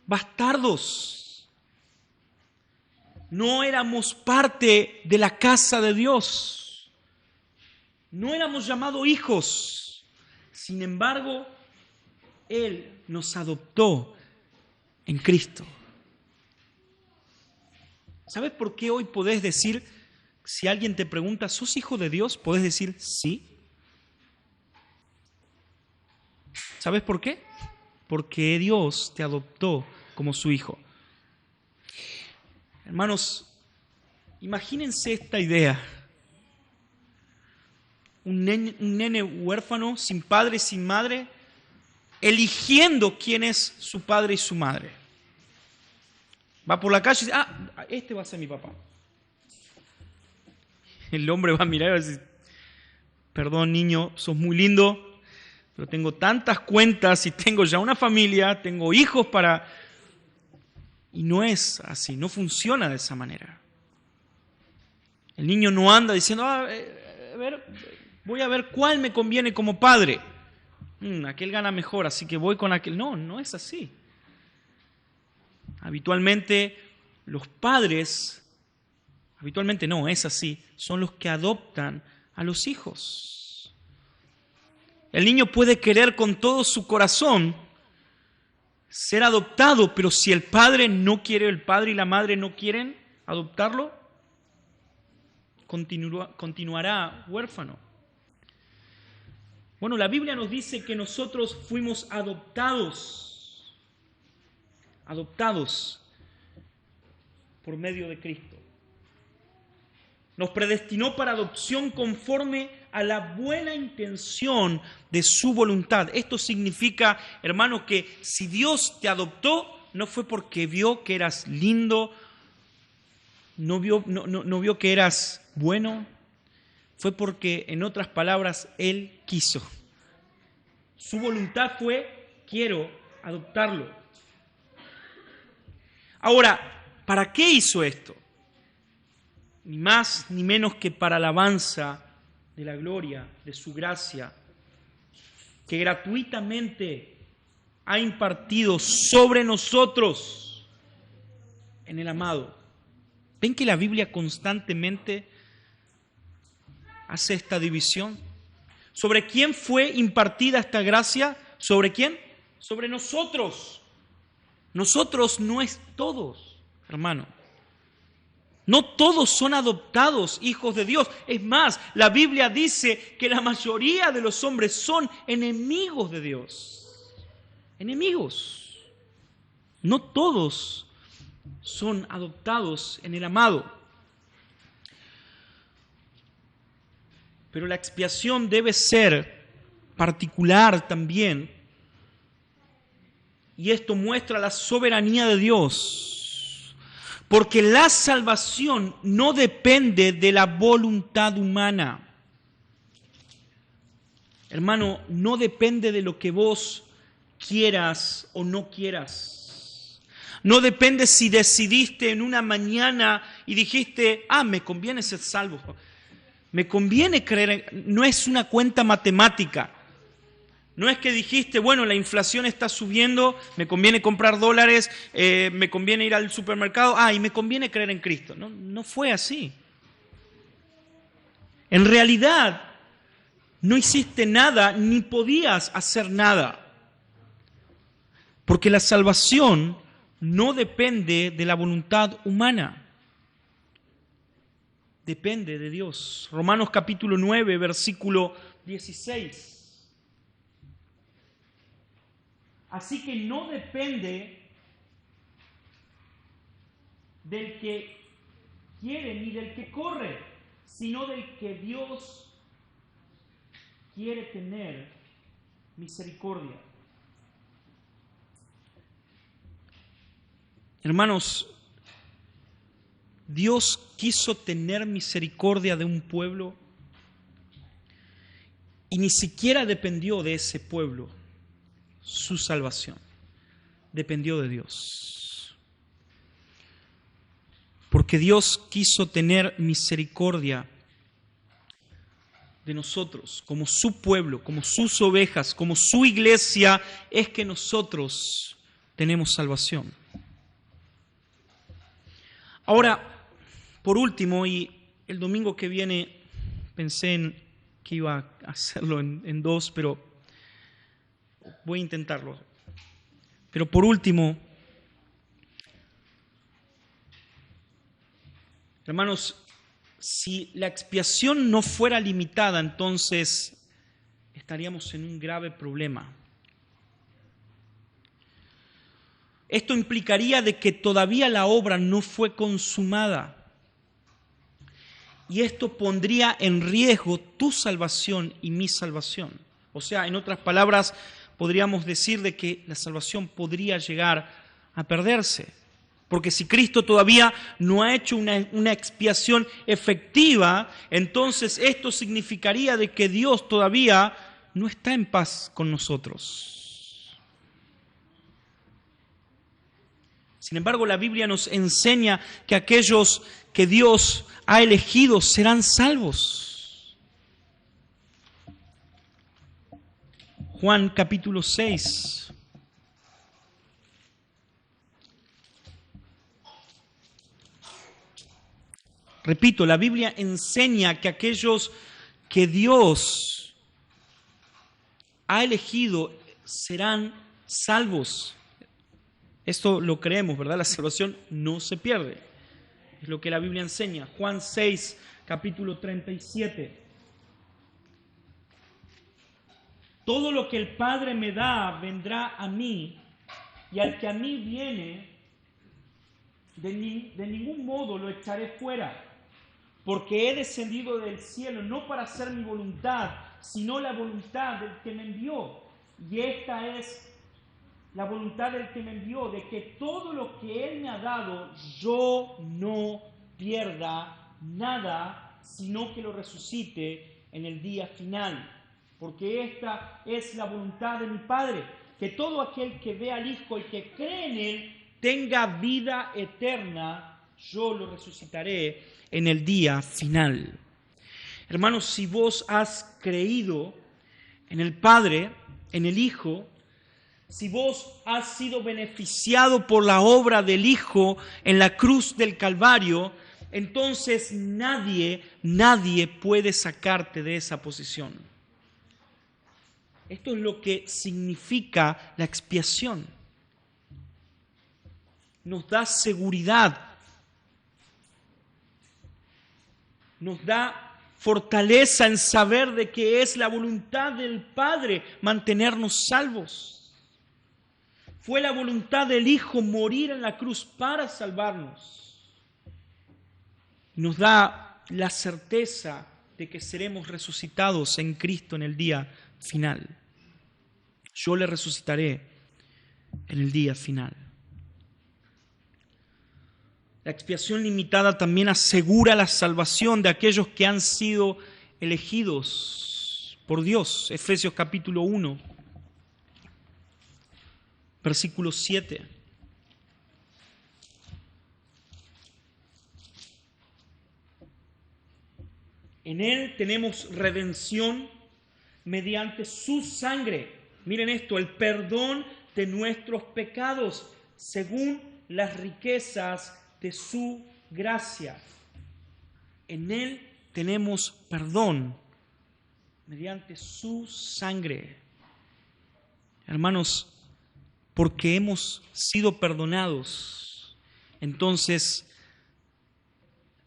bastardos. No éramos parte de la casa de Dios. No éramos llamados hijos. Sin embargo, Él nos adoptó en Cristo. ¿Sabes por qué hoy podés decir, si alguien te pregunta, ¿sos hijo de Dios? Podés decir sí. ¿Sabes por qué? Porque Dios te adoptó como su hijo. Hermanos, imagínense esta idea. Un nene huérfano, sin padre, sin madre, eligiendo quién es su padre y su madre. Va por la calle y dice, este va a ser mi papá. El hombre va a mirar y va a decir, perdón niño, sos muy lindo, pero tengo tantas cuentas y tengo ya una familia, tengo hijos para... Y no es así, no funciona de esa manera. El niño no anda diciendo, voy a ver cuál me conviene como padre. Aquel gana mejor, así que voy con aquel. No, no es así. Habitualmente los padres, habitualmente no, es así, son los que adoptan a los hijos. El niño puede querer con todo su corazón ser adoptado, pero si el padre no quiere, el padre y la madre no quieren adoptarlo, continuará huérfano. Bueno, la Biblia nos dice que nosotros fuimos adoptados por medio de Cristo. Nos predestinó para adopción conforme a la buena intención de su voluntad. Esto significa, hermano, que si Dios te adoptó, no fue porque vio que eras lindo, no vio que eras bueno, fue porque, en otras palabras, Él quiso. Su voluntad fue, quiero adoptarlo. Ahora, ¿para qué hizo esto? Ni más ni menos que para alabanza de la gloria, de su gracia, que gratuitamente ha impartido sobre nosotros en el amado. ¿Ven que la Biblia constantemente hace esta división? ¿Sobre quién fue impartida esta gracia? ¿Sobre quién? Sobre nosotros. Nosotros no es todos, hermano. No todos son adoptados hijos de Dios. Es más, la Biblia dice que la mayoría de los hombres son enemigos de Dios. Enemigos. No todos son adoptados en el amado. Pero la expiación debe ser particular también. Y esto muestra la soberanía de Dios. Porque la salvación no depende de la voluntad humana. Hermano, no depende de lo que vos quieras o no quieras. No depende si decidiste en una mañana y dijiste, me conviene ser salvo. Me conviene creer, no es una cuenta matemática. No es que dijiste, bueno, la inflación está subiendo, me conviene comprar dólares, me conviene ir al supermercado, y me conviene creer en Cristo. No, no fue así. En realidad, no hiciste nada ni podías hacer nada. Porque la salvación no depende de la voluntad humana. Depende de Dios. Romanos capítulo 9, versículo 16. Así que no depende del que quiere ni del que corre, sino del que Dios quiere tener misericordia. Hermanos, Dios quiso tener misericordia de un pueblo y ni siquiera dependió de ese pueblo. Su salvación dependió de Dios. Porque Dios quiso tener misericordia de nosotros, como su pueblo, como sus ovejas, como su iglesia, es que nosotros tenemos salvación. Ahora, por último, y el domingo que viene pensé en que iba a hacerlo en dos, pero voy a intentarlo. Pero por último, hermanos, si la expiación no fuera limitada, entonces estaríamos en un grave problema. Esto implicaría de que todavía la obra no fue consumada. Y esto pondría en riesgo tu salvación y mi salvación. O sea, en otras palabras, podríamos decir de que la salvación podría llegar a perderse. Porque si Cristo todavía no ha hecho una expiación efectiva, entonces esto significaría de que Dios todavía no está en paz con nosotros. Sin embargo, la Biblia nos enseña que aquellos que Dios ha elegido serán salvos. Juan capítulo 6. Repito, la Biblia enseña que aquellos que Dios ha elegido serán salvos. Esto lo creemos, ¿verdad? La salvación no se pierde. Es lo que la Biblia enseña. Juan 6, capítulo 37. Todo lo que el Padre me da vendrá a mí, y al que a mí viene, de ningún modo lo echaré fuera, porque he descendido del cielo no para hacer mi voluntad, sino la voluntad del que me envió. Y esta es la voluntad del que me envió, de que todo lo que Él me ha dado, yo no pierda nada, sino que lo resucite en el día final. Porque esta es la voluntad de mi Padre, que todo aquel que ve al Hijo y que cree en Él, tenga vida eterna, yo lo resucitaré en el día final. Hermanos, si vos has creído en el Padre, en el Hijo, si vos has sido beneficiado por la obra del Hijo en la cruz del Calvario, entonces nadie puede sacarte de esa posición. Esto es lo que significa la expiación. Nos da seguridad, nos da fortaleza en saber de que es la voluntad del Padre mantenernos salvos. Fue la voluntad del Hijo morir en la cruz para salvarnos. Nos da la certeza de que seremos resucitados en Cristo en el día final. Yo le resucitaré en el día final. La expiación limitada también asegura la salvación de aquellos que han sido elegidos por Dios. Efesios capítulo 1. Versículo 7. En Él tenemos redención mediante su sangre. Miren esto, el perdón de nuestros pecados según las riquezas de su gracia. En Él tenemos perdón mediante su sangre. Hermanos, porque hemos sido perdonados, entonces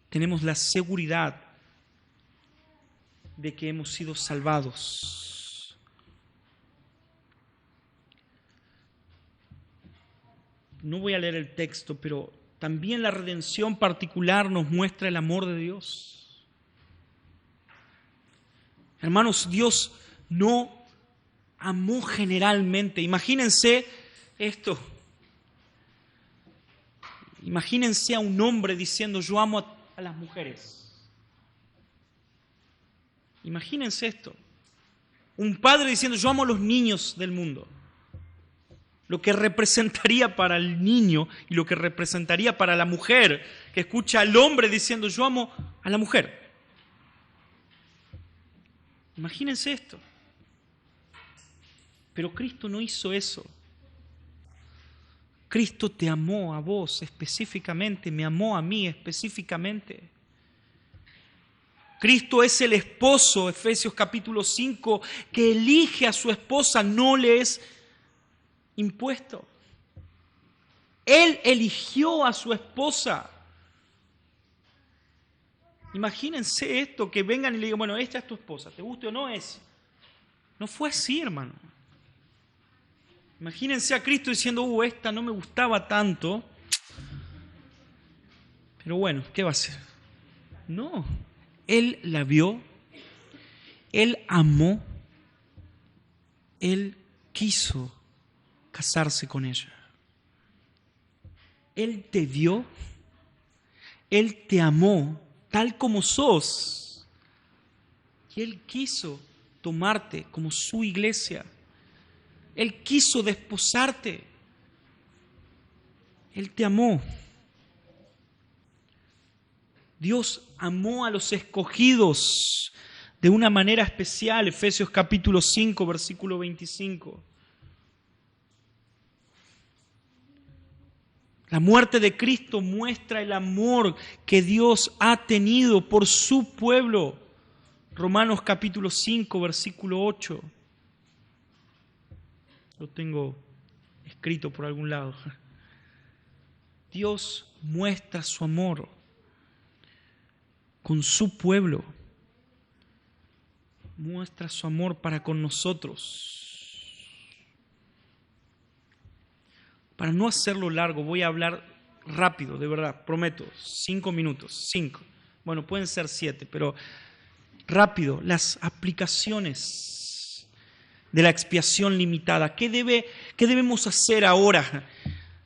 tenemos la seguridad de que hemos sido salvados. No voy a leer el texto, pero también la redención particular nos muestra el amor de Dios. Hermanos, Dios no amó generalmente. Imagínense esto. Imagínense a un hombre diciendo, yo amo a las mujeres. Imagínense esto. Un padre diciendo, yo amo a los niños del mundo. Lo que representaría para el niño y lo que representaría para la mujer que escucha al hombre diciendo, yo amo a la mujer. Imagínense esto. Pero Cristo no hizo eso. Cristo te amó a vos específicamente, me amó a mí específicamente. Cristo es el esposo, Efesios capítulo 5, que elige a su esposa, no le es impuesto. Él eligió a su esposa. Imagínense esto, que vengan y le digan, bueno, esta es tu esposa, ¿te guste o no es? No fue así, hermano. Imagínense a Cristo diciendo, esta no me gustaba tanto, pero bueno, ¿qué va a hacer? No, Él la vio, Él amó, Él quiso casarse con ella. Él te vio, Él te amó tal como sos, y Él quiso tomarte como su iglesia. Él quiso desposarte. Él te amó. Dios amó a los escogidos de una manera especial. Efesios capítulo 5, versículo 25. La muerte de Cristo muestra el amor que Dios ha tenido por su pueblo. Romanos capítulo 5, versículo 8. Lo tengo escrito por algún lado. Dios muestra su amor con su pueblo. Muestra su amor para con nosotros. Para no hacerlo largo, voy a hablar rápido, de verdad, prometo, 5 minutos, 5. Bueno, pueden ser 7, pero rápido, las aplicaciones de la expiación limitada. ¿Qué debemos hacer ahora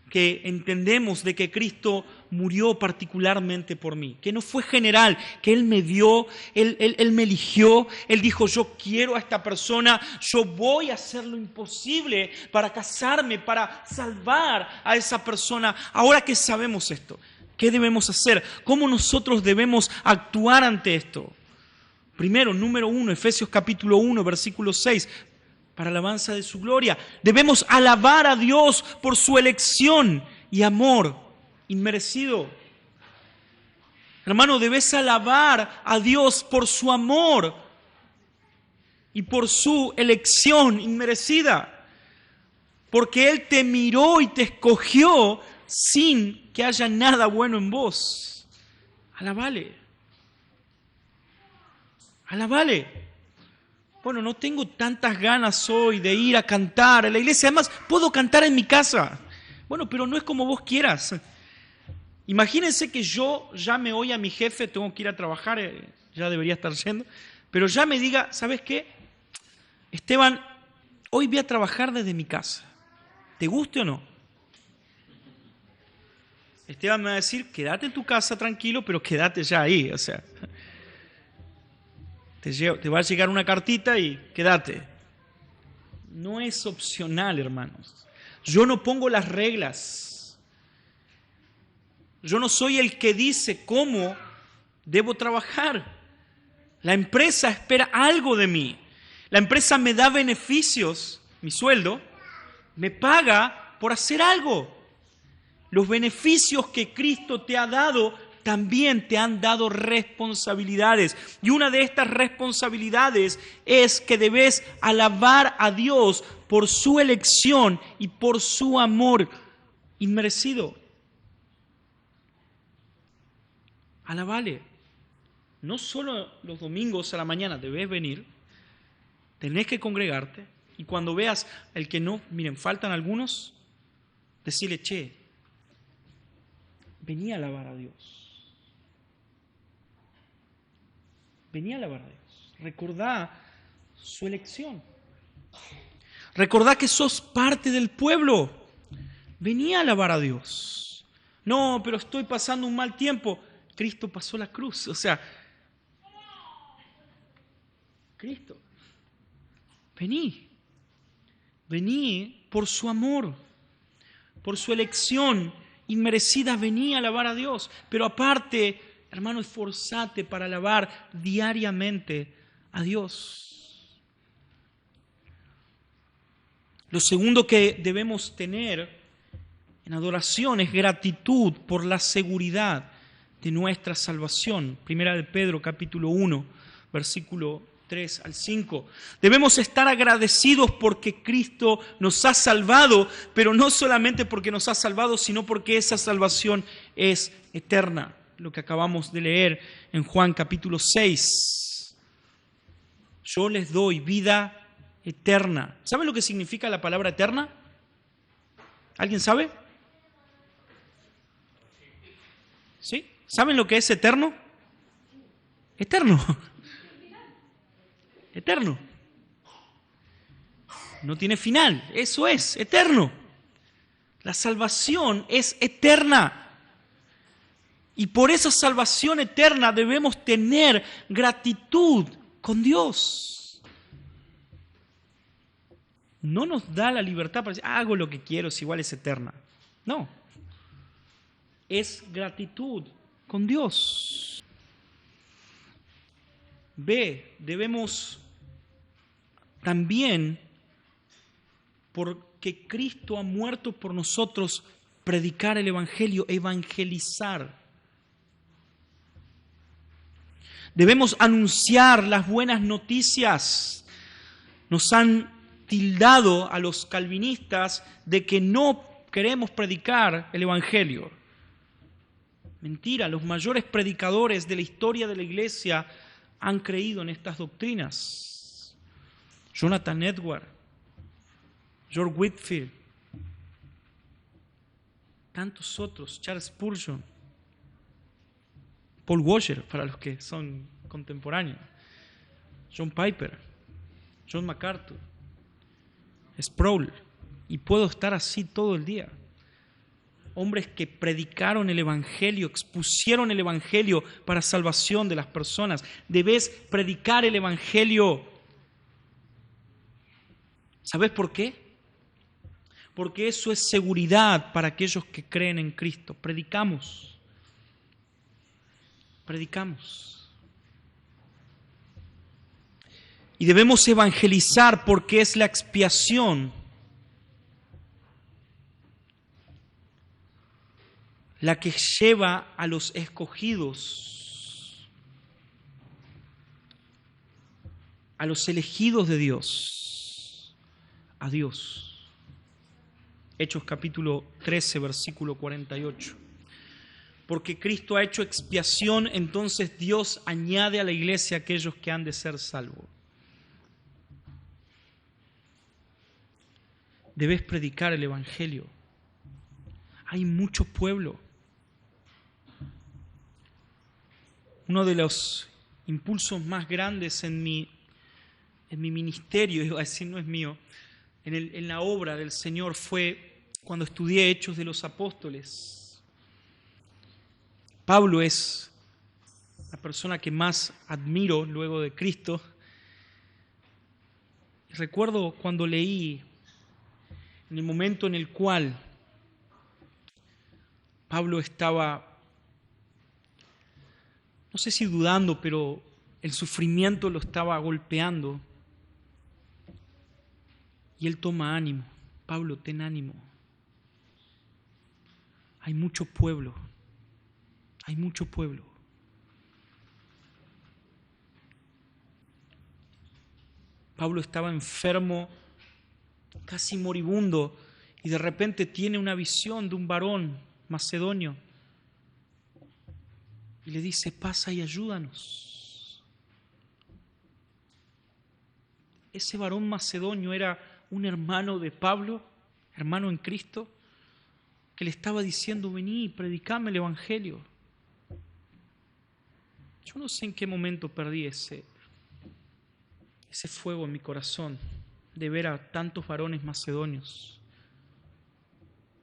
que entendemos de que Cristo murió particularmente por mí? Que no fue general, que Él me vio, Él me eligió, Él dijo, yo quiero a esta persona, yo voy a hacer lo imposible para casarme, para salvar a esa persona. Ahora que sabemos esto, ¿qué debemos hacer? ¿Cómo nosotros debemos actuar ante esto? Primero, número 1, Efesios capítulo 1, versículo 6. Para alabanza de su gloria. Debemos alabar a Dios por su elección y amor inmerecido. Hermano, debes alabar a Dios por su amor y por su elección inmerecida. Porque Él te miró y te escogió sin que haya nada bueno en vos. Alabale. Alabale. Bueno, no tengo tantas ganas hoy de ir a cantar a la iglesia. Además, puedo cantar en mi casa. Bueno, pero no es como vos quieras. Imagínense que yo llame hoy a mi jefe, tengo que ir a trabajar, ya debería estar yendo, pero ya me diga, ¿sabes qué? Esteban, hoy voy a trabajar desde mi casa. ¿Te guste o no? Esteban me va a decir, quédate en tu casa tranquilo, pero quédate ya ahí, o sea... Te va a llegar una cartita y quédate. No es opcional, hermanos. Yo no pongo las reglas. Yo no soy el que dice cómo debo trabajar. La empresa espera algo de mí. La empresa me da beneficios, mi sueldo, me paga por hacer algo. Los beneficios que Cristo te ha dado también te han dado responsabilidades. Y una de estas responsabilidades es que debes alabar a Dios por su elección y por su amor inmerecido. Alabale. No solo los domingos a la mañana debes venir, tenés que congregarte. Y cuando veas el que no, miren, faltan algunos, decirle, che, vení a alabar a Dios. Vení a alabar a Dios. Recordá su elección. Recordá que sos parte del pueblo. Vení a alabar a Dios. No, pero estoy pasando un mal tiempo. Cristo pasó la cruz. O sea, Cristo. Vení. Vení por su amor, por su elección inmerecida. Vení a alabar a Dios. Pero aparte, hermano, esforzate para alabar diariamente a Dios. Lo segundo que debemos tener en adoración es gratitud por la seguridad de nuestra salvación. Primera de Pedro, capítulo 1, versículo 3 al 5. Debemos estar agradecidos porque Cristo nos ha salvado, pero no solamente porque nos ha salvado, sino porque esa salvación es eterna. Lo que acabamos de leer en Juan capítulo 6. Yo les doy vida eterna. ¿Saben lo que significa la palabra eterna? ¿Alguien sabe? ¿Sí? ¿Saben lo que es eterno? Eterno. Eterno. No tiene final. Eso es, eterno. La salvación es eterna. Y por esa salvación eterna debemos tener gratitud con Dios. No nos da la libertad para decir, hago lo que quiero, si igual es eterna. No. Es gratitud con Dios. Debemos también, porque Cristo ha muerto por nosotros, predicar el Evangelio, evangelizar. Debemos anunciar las buenas noticias. Nos han tildado a los calvinistas de que no queremos predicar el Evangelio. Mentira, los mayores predicadores de la historia de la Iglesia han creído en estas doctrinas. Jonathan Edwards, George Whitefield, tantos otros, Charles Spurgeon, Paul Washer, para los que son contemporáneos, John Piper, John MacArthur, Sproul, y puedo estar así todo el día. Hombres que predicaron el Evangelio, expusieron el Evangelio para salvación de las personas. Debes predicar el Evangelio. ¿Sabes por qué? Porque eso es seguridad para aquellos que creen en Cristo. Predicamos. Y debemos evangelizar porque es la expiación la que lleva a los escogidos, a los elegidos de Dios, a Dios. Hechos capítulo 13, versículo 48. Porque Cristo ha hecho expiación, entonces Dios añade a la iglesia a aquellos que han de ser salvos. Debes predicar el Evangelio. Hay mucho pueblo. Uno de los impulsos más grandes en mi ministerio, iba a decir, no es mío, en la obra del Señor fue cuando estudié Hechos de los Apóstoles. Pablo es la persona que más admiro luego de Cristo. Recuerdo cuando leí, en el momento en el cual Pablo estaba, no sé si dudando, pero el sufrimiento lo estaba golpeando. Y él toma ánimo. Pablo, ten ánimo. Hay mucho pueblo. Hay mucho pueblo. Pablo estaba enfermo, casi moribundo, y de repente tiene una visión de un varón macedonio. Y le dice, pasa y ayúdanos. Ese varón macedonio era un hermano de Pablo, hermano en Cristo, que le estaba diciendo, vení, predicame el Evangelio. Yo no sé en qué momento perdí ese fuego en mi corazón de ver a tantos varones macedonios.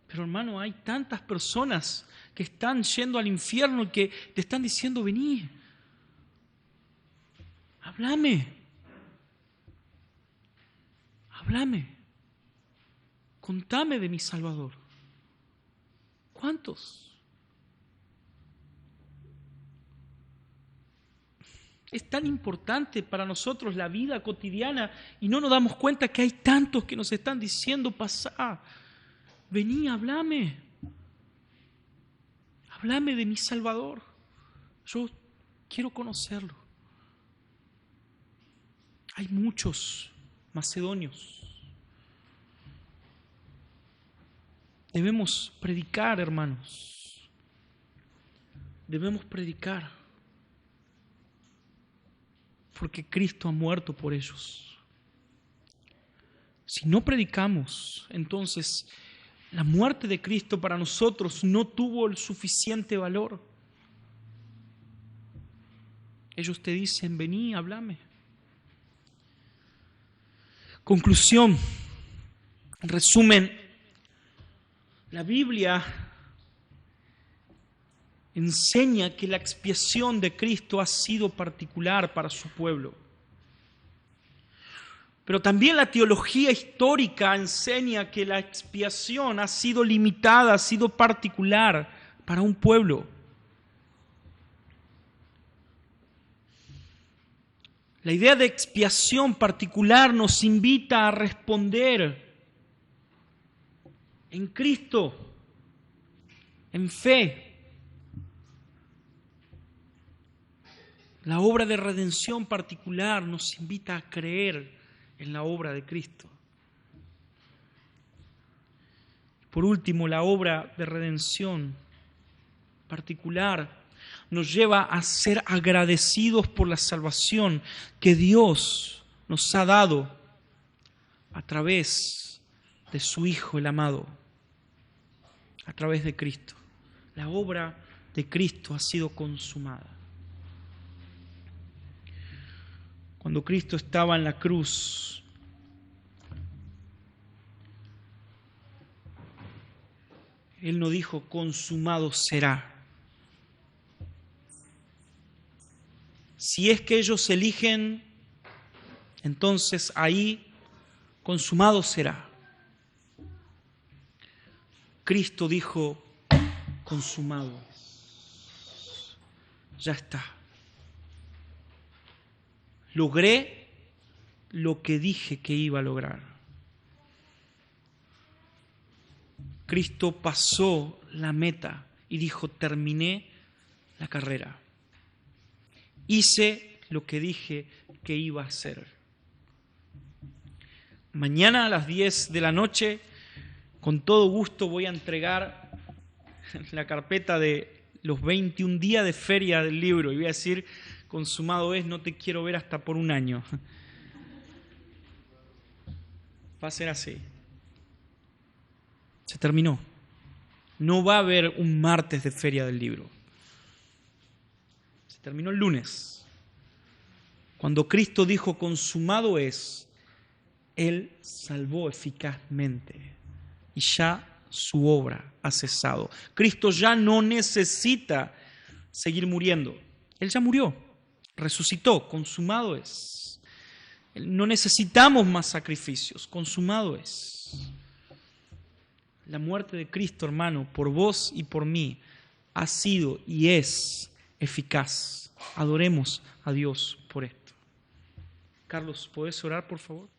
Pero hermano, hay tantas personas que están yendo al infierno y que te están diciendo, vení, háblame, contame de mi Salvador. ¿Cuántos? Es tan importante para nosotros la vida cotidiana y no nos damos cuenta que hay tantos que nos están diciendo, pasá, vení, háblame de mi Salvador. Yo quiero conocerlo. Hay muchos macedonios. Debemos predicar, hermanos. Debemos predicar. Porque Cristo ha muerto por ellos. Si no predicamos, entonces la muerte de Cristo para nosotros no tuvo el suficiente valor. Ellos te dicen, vení, háblame. Conclusión, en resumen, la Biblia enseña que la expiación de Cristo ha sido particular para su pueblo. Pero también la teología histórica enseña que la expiación ha sido limitada, ha sido particular para un pueblo. La idea de expiación particular nos invita a responder en Cristo, en fe. La obra de redención particular nos invita a creer en la obra de Cristo. Por último, la obra de redención particular nos lleva a ser agradecidos por la salvación que Dios nos ha dado a través de su Hijo el amado, a través de Cristo. La obra de Cristo ha sido consumada. Cuando Cristo estaba en la cruz, Él no dijo, consumado será. Si es que ellos eligen, entonces ahí consumado será. Cristo dijo, consumado. Ya está. Logré lo que dije que iba a lograr. Cristo pasó la meta y dijo, terminé la carrera. Hice lo que dije que iba a hacer. Mañana a las 10 de la noche, con todo gusto voy a entregar la carpeta de los 21 días de feria del libro y voy a decir, consumado es, no te quiero ver hasta por un año. Va a ser así. Se terminó. No va a haber un martes de feria del libro. Se terminó el lunes. Cuando Cristo dijo consumado es, Él salvó eficazmente y ya su obra ha cesado. Cristo ya no necesita seguir muriendo. Él ya murió, resucitó, consumado es. No necesitamos más sacrificios, consumado es. La muerte de Cristo, hermano, por vos y por mí, ha sido y es eficaz. Adoremos a Dios por esto. Carlos, ¿puedes orar, por favor?